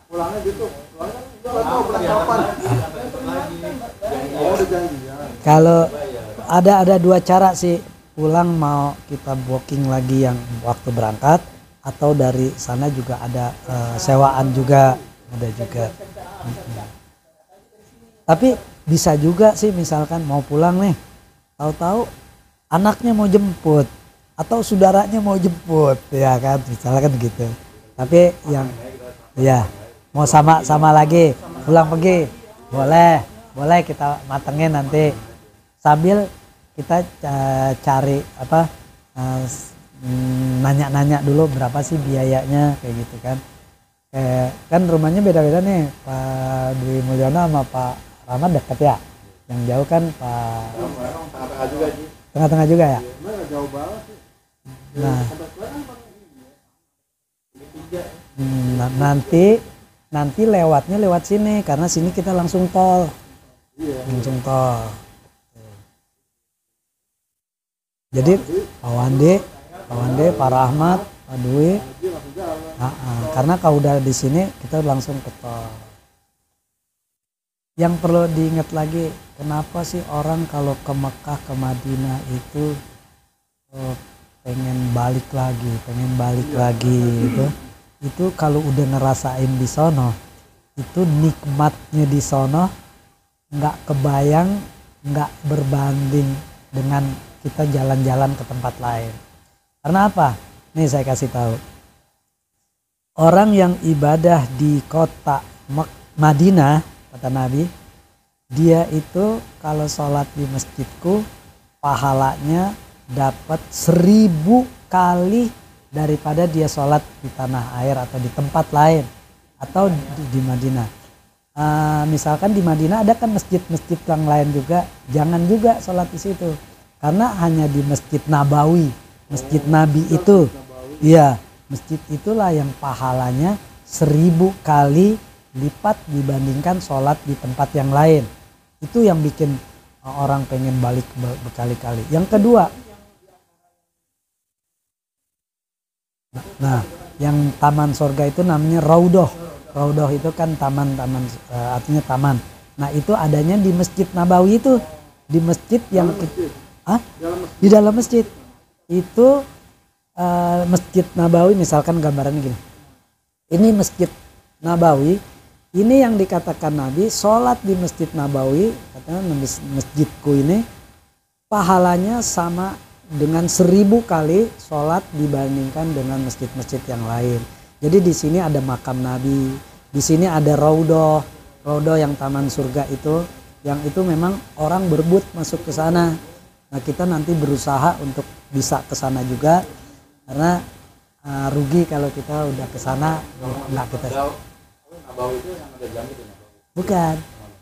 Pulangnya gitu, pulangnya nggak tahu pulang kapan. Oh, udah janjian.
Kalau ada dua cara sih, pulang mau kita booking lagi yang waktu berangkat, atau dari sana juga ada sewaan juga, ada juga. Tapi bisa juga sih, misalkan mau pulang nih, tahu-tahu anaknya mau jemput atau saudaranya mau jemput, ya kan, misalkan gitu. Tapi yang ya mau sama lagi pulang pergi, boleh kita matengin nanti sambil kita cari apa, nanya-nanya dulu berapa sih biayanya kayak gitu kan. Kan rumahnya beda-beda nih, Pak Dwi Mulyono sama Pak Rahmat dekat ya, yang jauh kan Pak
Tengah-tengah juga sih.
tengah-tengah juga ya.
Nggak jauh banget sih.
Nah,
Sampai sekarang
nanti lewatnya lewat sini, karena sini kita langsung tol.
iya.
Langsung tol. Jadi Pak Wande, Pak Rahmat, Pak Dwi,
Dia langsung jalan.
karena kalau udah di sini kita langsung ke tol. Yang perlu diingat lagi, kenapa sih orang kalau ke Mekah, ke Madinah itu pengen balik lagi gitu. Itu kalau udah ngerasain di sono, itu nikmatnya di sono nggak kebayang, nggak berbanding dengan kita jalan-jalan ke tempat lain. Karena apa? Nih saya kasih tahu. Orang yang ibadah di kota Madinah, kata Nabi, dia itu kalau sholat di masjidku pahalanya dapat 1000 kali daripada dia sholat di tanah air atau di tempat lain atau di Madinah. Misalkan di Madinah ada kan masjid-masjid yang lain juga, jangan juga sholat di situ, karena hanya di Masjid Nabawi, Masjid Nabi itu, iya, masjid itulah yang pahalanya 1000 kali lipat dibandingkan sholat di tempat yang lain. Itu yang bikin orang pengen balik berkali-kali. Yang kedua, nah yang taman surga itu namanya Raudhoh. Raudhoh itu kan taman, artinya taman. Nah itu adanya di Masjid Nabawi itu, di masjid yang di dalam masjid itu. Masjid Nabawi, misalkan gambarannya gini, ini Masjid Nabawi, ini yang dikatakan Nabi, sholat di Masjid Nabawi, katanya masjidku ini pahalanya sama dengan 1000 kali sholat dibandingkan dengan masjid-masjid yang lain. Jadi di sini ada makam Nabi, di sini ada Raudhoh yang taman surga itu, yang itu memang orang berebut masuk ke sana. Nah kita nanti berusaha untuk bisa ke sana juga, karena rugi kalau kita udah ke sana nggak kita.
Nabawi itu yang ada jam itu.
Bukan,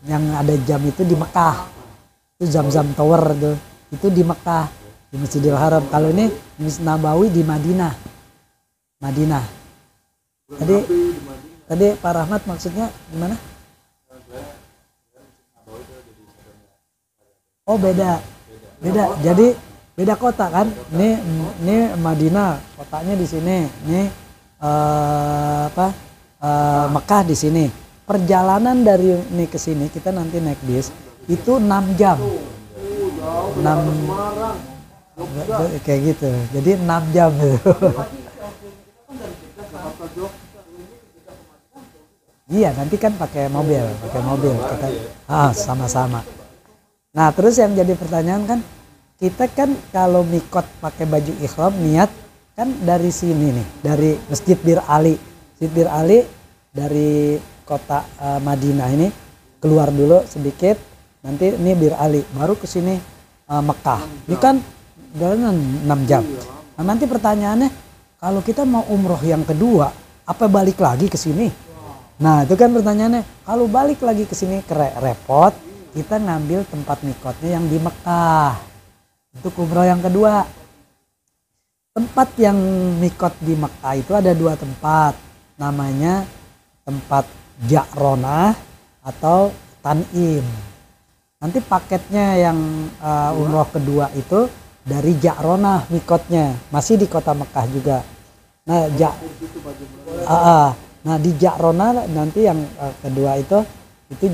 yang ada jam itu di Mekah. Itu Zam-Zam Tower tuh. Itu di Mekah, di Masjidil Haram. Kalau ini Masjid Nabawi di Madinah. Tadi Pak Rahmat maksudnya gimana? Oh beda. Jadi beda kota kan? Ini Madinah, kotanya di sini. Ini Mekah di sini. Perjalanan dari ini ke sini kita nanti naik bis itu 6 jam. 6 kayak gitu. Jadi 6 jam gitu. Iya, nanti kan pakai mobil kita sama-sama. Nah, terus yang jadi pertanyaan kan, kita kan kalau mikot pakai baju ihram niat kan dari sini nih, dari Masjid Bir Ali. Masjid Bir Ali dari kota Madinah ini keluar dulu sedikit, nanti ini Bir Ali, baru ke sini Mekah. Ini kan jalan 6 jam. Nah, nanti pertanyaannya, kalau kita mau umroh yang kedua, apa balik lagi ke sini? Nah, itu kan pertanyaannya. Kalau balik lagi ke sini repot, kita ngambil tempat mikotnya yang di Mekah. Itu umroh yang kedua. tempat yang mikot di Mekah itu ada 2 tempat, namanya tempat Ja'ronah atau Tan'im. Nanti paketnya yang umroh kedua itu dari Ja'ronah mikotnya, masih di kota Mekah juga. Nah, nah di Ja'ronah nanti yang kedua itu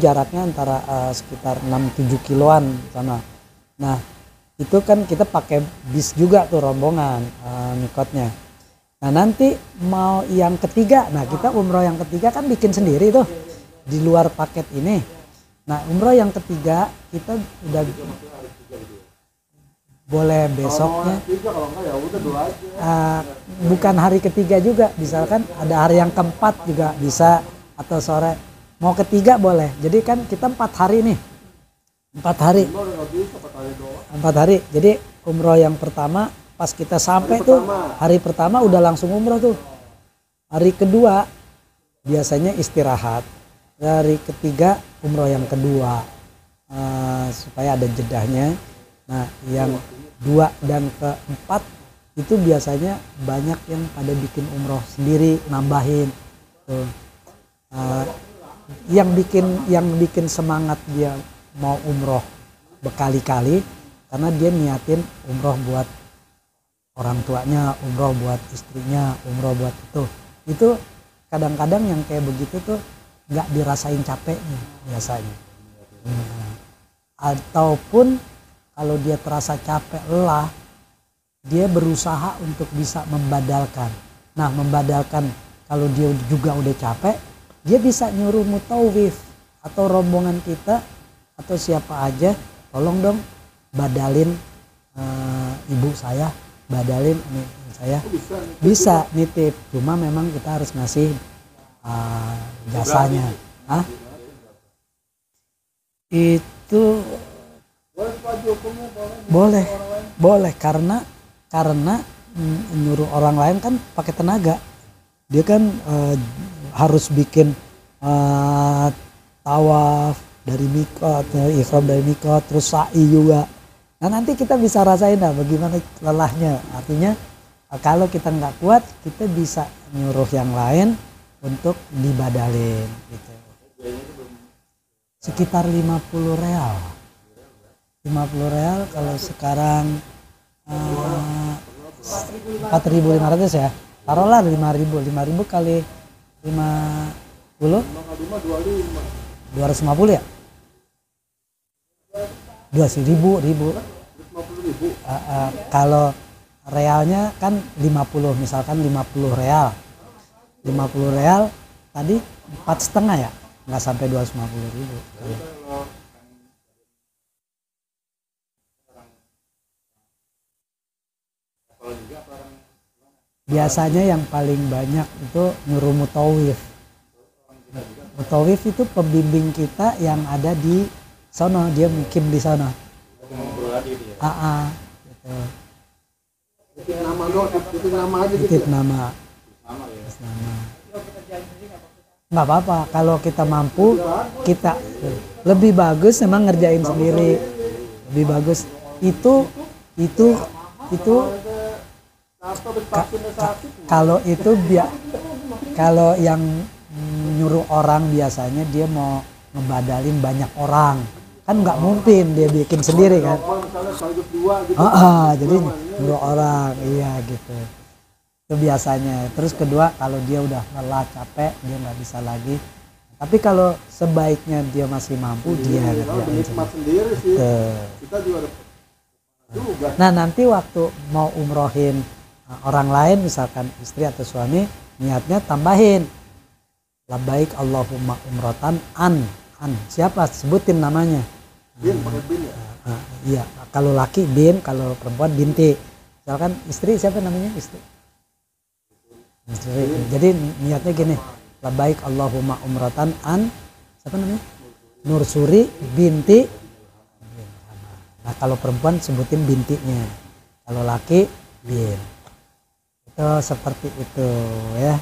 jaraknya antara sekitar 6-7 kiloan sana. Nah itu kan kita pakai bis juga tuh rombongan mikotnya. Nah nanti mau yang ketiga, nah kita umroh yang ketiga kan bikin sendiri tuh di luar paket ini. Nah umroh yang ketiga kita udah boleh besoknya. Bukan hari ketiga juga, misalkan ada hari yang keempat juga bisa, atau sore. Mau ketiga boleh. Jadi kan kita 4 hari nih. 4 hari. 4 hari. Jadi umroh yang pertama pas kita sampai tuh hari pertama udah langsung umroh tuh. Hari kedua biasanya istirahat. Hari ketiga umroh yang kedua supaya ada jedahnya. Nah yang 2 dan keempat itu biasanya banyak yang pada bikin umroh sendiri, nambahin tuh. Yang bikin semangat dia mau umroh berkali-kali karena dia niatin umroh buat orang tuanya, umroh buat istrinya, umroh buat itu kadang-kadang yang kayak begitu tuh nggak dirasain capeknya biasanya. Ataupun kalau dia terasa capek, lelah, dia berusaha untuk bisa membadalkan. Nah membadalkan, kalau dia juga udah capek, dia bisa nyuruh mutawif atau rombongan kita atau siapa aja, tolong dong badalin ibu saya, badalin saya. Bisa nitip, cuma memang kita harus ngasih jasanya. Itu boleh karena nyuruh orang lain kan pakai tenaga. Dia kan harus bikin tawaf dari mikot, ikhram dari mikot, terus sa'i juga. Nah nanti kita bisa rasain bagaimana lelahnya. Artinya kalau kita nggak kuat, kita bisa nyuruh yang lain untuk dibadalin gitu. Sekitar 50 real. 50 real kalau sekarang 4.500 ya. Taruhlah 5.000 kali 50 250 ya? 2.000. Kalau realnya kan 50, misalkan 50 real. 50 real tadi 4,5 ya? Nggak sampai 250.000. Biasanya yang paling banyak itu nyuruh mutawif. Mutawif itu pembimbing kita yang ada di sono, dia mukim di sono. Gitu. Titip nama. Nggak apa-apa, kalau kita mampu, kita lebih bagus memang ngerjain sendiri. Lebih bagus itu kalau yang nyuruh orang biasanya dia mau ngebadalin banyak orang, kan nggak mungkin dia bikin sendiri kan. Jadi nyuruh orang, iya gitu. Itu biasanya. Terus kedua, kalau dia udah lelah capek, dia nggak bisa lagi. Tapi kalau sebaiknya dia masih mampu, dia ngerjain sendiri sih. Kita juga. Nah nanti waktu mau umrohin orang lain, misalkan istri atau suami, niatnya tambahin labbaik Allahumma umrotan an. Siapa? Sebutin namanya. Bin, pakai bin ya? Iya, kalau laki bin, kalau perempuan binti. Misalkan istri, siapa namanya istri? Jadi niatnya gini, labbaik Allahumma umrotan an, siapa namanya? Nursuri binti. Nah kalau perempuan sebutin bintinya, kalau laki bin. Itu seperti itu ya.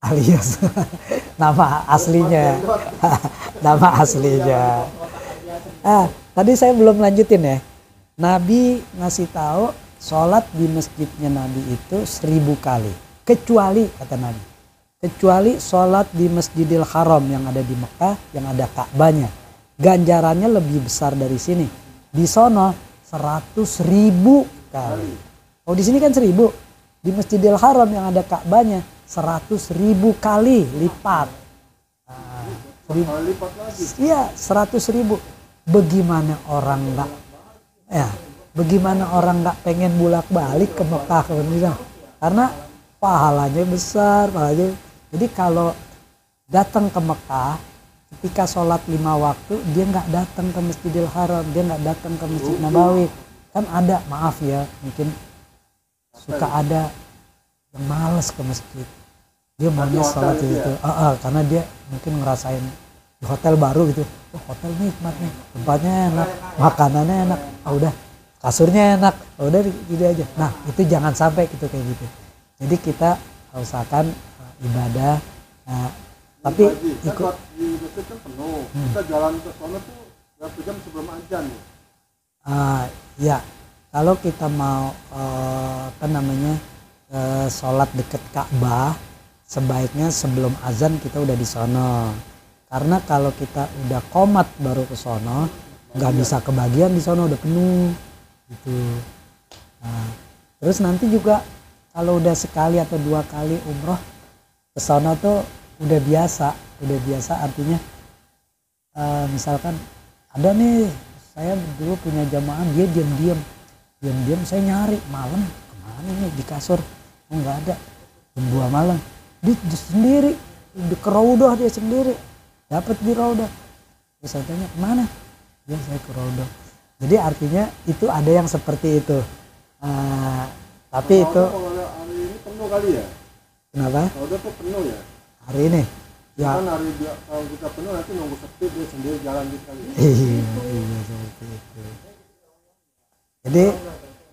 Alias nama aslinya. Nama aslinya. Tadi saya belum lanjutin ya. Nabi ngasih tahu sholat di masjidnya Nabi itu 1000 kali. Kecuali kata Nabi, kecuali sholat di Masjidil Haram yang ada di Mekah, yang ada Ka'bahnya. Ganjarannya lebih besar dari sini. Di sono 100.000 kali. Oh di sini kan 1000. Di Masjidil Haram yang ada Ka'bahnya 100.000 kali lipat.
Lipat lagi.
Iya 100.000. Bagaimana orang nggak pengen bolak-balik ke Mekah ke Madinah? Karena pahalanya besar. Jadi kalau datang ke Mekah ketika sholat 5 waktu dia nggak datang ke Masjidil Haram, dia nggak datang ke Masjid Nabawi. Kan ada, maaf ya, mungkin suka ada yang males ke masjid. Dia maunya sholat itu, karena dia mungkin ngerasain di hotel baru gitu. Oh, hotel nikmat nih, tempatnya enak, makanannya enak, udah kasurnya enak, udah gitu aja. Nah itu jangan sampai gitu kayak gitu. Jadi kita usahakan ibadah. Tapi ikut
di masjid kan penuh. Kita jalan ke sana tuh berapa jam sebelum azan nih?
Ya kalau kita mau sholat deket Ka'bah, sebaiknya sebelum azan kita udah di sono. Karena kalau kita udah qomat baru ke sono, nggak bisa kebagian di sono, udah penuh gitu. Terus nanti juga kalau udah sekali atau 2 kali umroh ke sono tuh udah biasa artinya misalkan ada nih, saya dulu punya jamaah, dia diam saya nyari malam kemana nih di kasur, nggak ada, jam 2 malam dia sendiri di Raudhah, dia sendiri dapat di Raudhah. Terus saya tanya kemana, dia saya ke Raudhah. Jadi artinya itu ada yang seperti itu. Tapi itu
hari ini penuh kali ya.
Kenapa?
Raudhah tuh penuh ya
hari ini ya.
Kan kalau kita penuh nanti nunggu sepi, dia sendiri jalan di kali.
Iya seperti itu. Jadi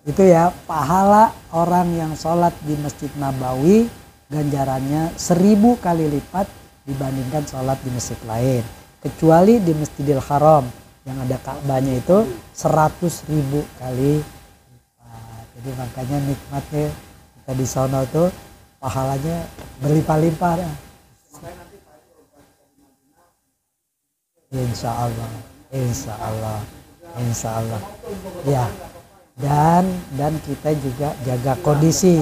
itu ya, pahala orang yang sholat di Masjid Nabawi ganjarannya 1000 kali lipat dibandingkan sholat di masjid lain. Kecuali di Masjidil Haram yang ada Ka'bahnya itu 100.000 kali lipat. Jadi makanya nikmatnya kita di sono tuh pahalanya berlimpah-limpah. Insya Allah. Ya. Dan kita juga jaga kondisi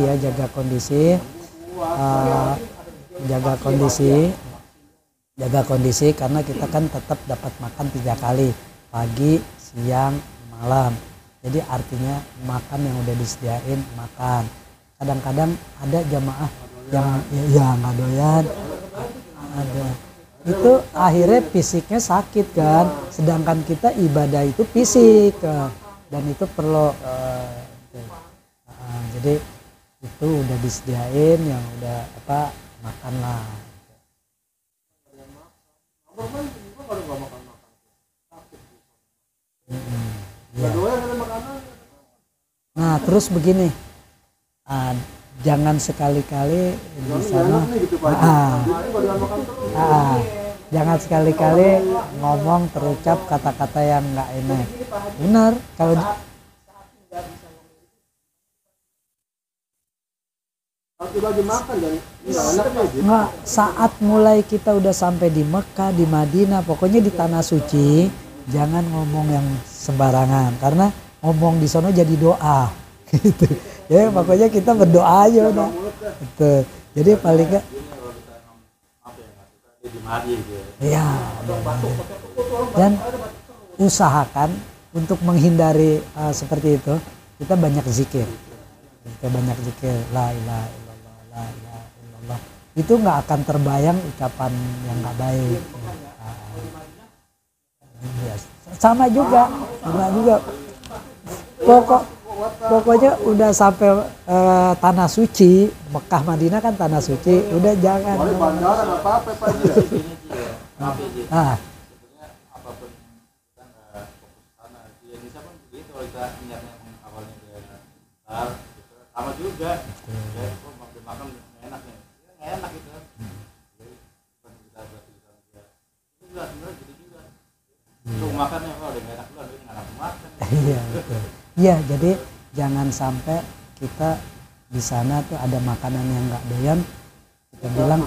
karena kita kan tetap dapat makan 3 kali, pagi, siang, malam. Jadi artinya makan yang udah disediain makan. Kadang-kadang ada jamaah yang nggak doyan, ada itu akhirnya fisiknya sakit kan, sedangkan kita ibadah itu fisik dan itu perlu jadi itu udah disediain yang udah makan lah. Ya. Nah terus begini, jangan sekali-kali di sana jangan sekali-kali ngomong terucap kata-kata yang nggak enak. Benar, kalau
lagi makan dan
nggak, saat mulai kita udah sampai di Mekah, di Madinah, pokoknya di tanah suci, jangan ngomong yang sembarangan karena ngomong di sana jadi doa gitu. Ya pokoknya kita berdoa aja udah. Gitu. Jadi paling nggak ya, dan usahakan untuk menghindari seperti itu, kita banyak zikir. La ilaha illallah, la ilaha illallah. Itu nggak akan terbayang ucapan yang nggak baik. Sama juga. Pokoknya udah sampai tanah suci, Mekah Madinah kan tanah suci, udah jangan.
bandara nggak apa-apa Pak Ji.
Apapun kita nggak fokus sana. Di Indonesia pun begitu, kalau kita niatnya awalnya besar, sama juga. Ya, kok makan enak nih, nggak enak gitu. Jadi kita berarti itu juga sebenarnya gitu juga. Untuk makan ya, udah nggak enak duluan, nggak enak makan.
Iya betul. Iya, jadi jangan sampai kita di sana tuh ada makanan yang nggak doyan, kita bilang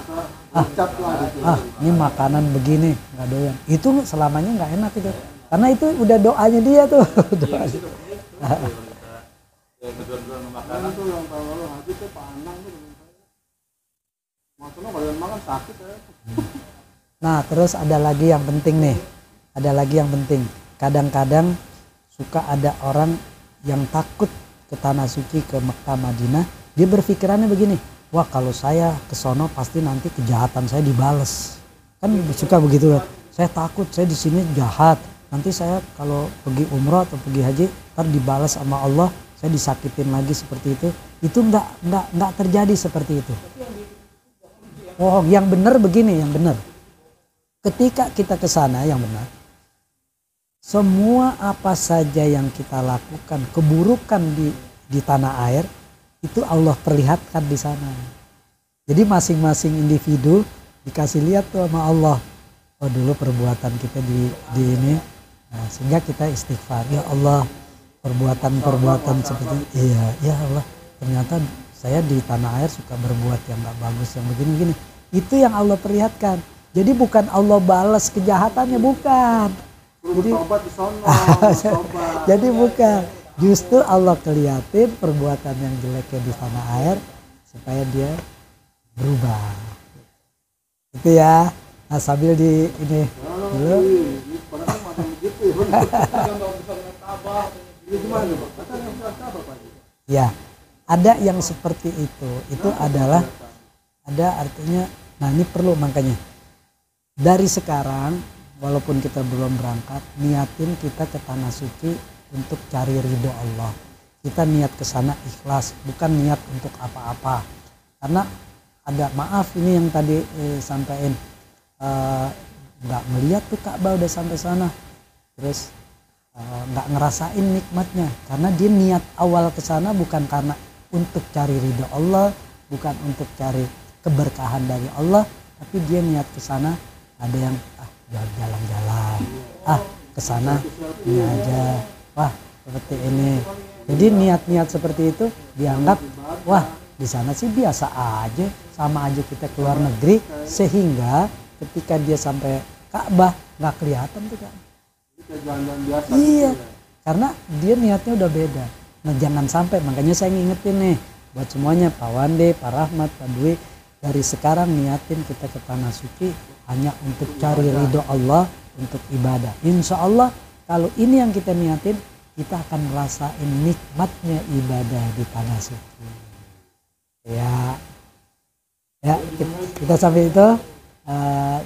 ini makanan begini nggak doyan, itu selamanya nggak enak itu, karena itu udah doanya dia tuh. Doanya.
Kedua-dua makanan
Itu yang tahun lalu haji tuh Pak Anang tuh maksudnya kalau makan sakit ya.
Nah terus ada lagi yang penting nih, ada lagi yang penting. Kadang-kadang suka ada orang yang takut ke tanah suci, ke Mekah Madinah, dia berpikirannya begini, wah kalau saya ke sono pasti nanti kejahatan saya dibales, kan suka begitu. Saya takut, saya di sini jahat, nanti saya kalau pergi umroh atau pergi haji ntar dibalas sama Allah, saya disakitin lagi seperti itu. Itu enggak terjadi seperti itu. Oh, yang benar begini, yang benar. Ketika kita ke sana yang benar, semua apa saja yang kita lakukan, keburukan di tanah air, itu Allah perlihatkan di sana. Jadi masing-masing individu dikasih lihat tuh sama Allah. Oh dulu perbuatan kita di ini, nah, sehingga kita istighfar. Ya Allah, perbuatan seperti iya, ya Allah, ternyata saya di tanah air suka berbuat yang gak bagus, yang begini-begini. Itu yang Allah perlihatkan. Jadi bukan Allah balas kejahatannya, bukan. Jadi, jadi bukan. Justru Allah kelihatin perbuatan yang jeleknya di tanah air supaya dia berubah. Itu ya. Nah sambil di ini dulu. Ya, ada yang seperti itu. Itu adalah ada artinya. Nah ini perlu, makanya dari sekarang walaupun kita belum berangkat, niatin kita ke tanah suci untuk cari ridho Allah. Kita niat ke sana ikhlas, bukan niat untuk apa-apa. Karena ada, maaf ini yang tadi sampaikan, nggak melihat tuh Ka'bah udah sampai sana, terus nggak ngerasain nikmatnya, karena dia niat awal ke sana bukan karena untuk cari ridho Allah, bukan untuk cari keberkahan dari Allah, tapi dia niat ke sana ada yang jalan-jalan, ke sana ini aja, wah seperti ini. Jadi niat-niat seperti itu dianggap wah di sana sih biasa aja, sama aja kita keluar negeri, sehingga ketika dia sampai Ka'bah nggak kelihatan tuh kan. Iya, karena dia niatnya udah beda. Nah jangan sampai, makanya saya ngingetin nih buat semuanya, Pak Wande, Pak Rahmat, Pak Dwi, dari sekarang niatin kita ke tanah suci hanya untuk cari ridho Allah, untuk ibadah. Insya Allah kalau ini yang kita niatin, kita akan merasain nikmatnya ibadah di tanah suci. Ya, kita sampai itu.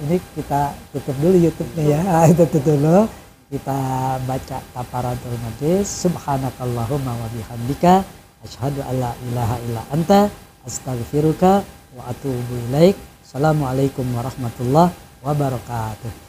Ini kita tutup dulu YouTube-nya ya. Itu tutup dulu. Kita baca Kafaratul Majlis. Subhanakallahumma wa bihamdika asyhadu alla ilaha illa anta astaghfiruka wa atubu ilaik. Assalamualaikum warahmatullahi wabarakatuh.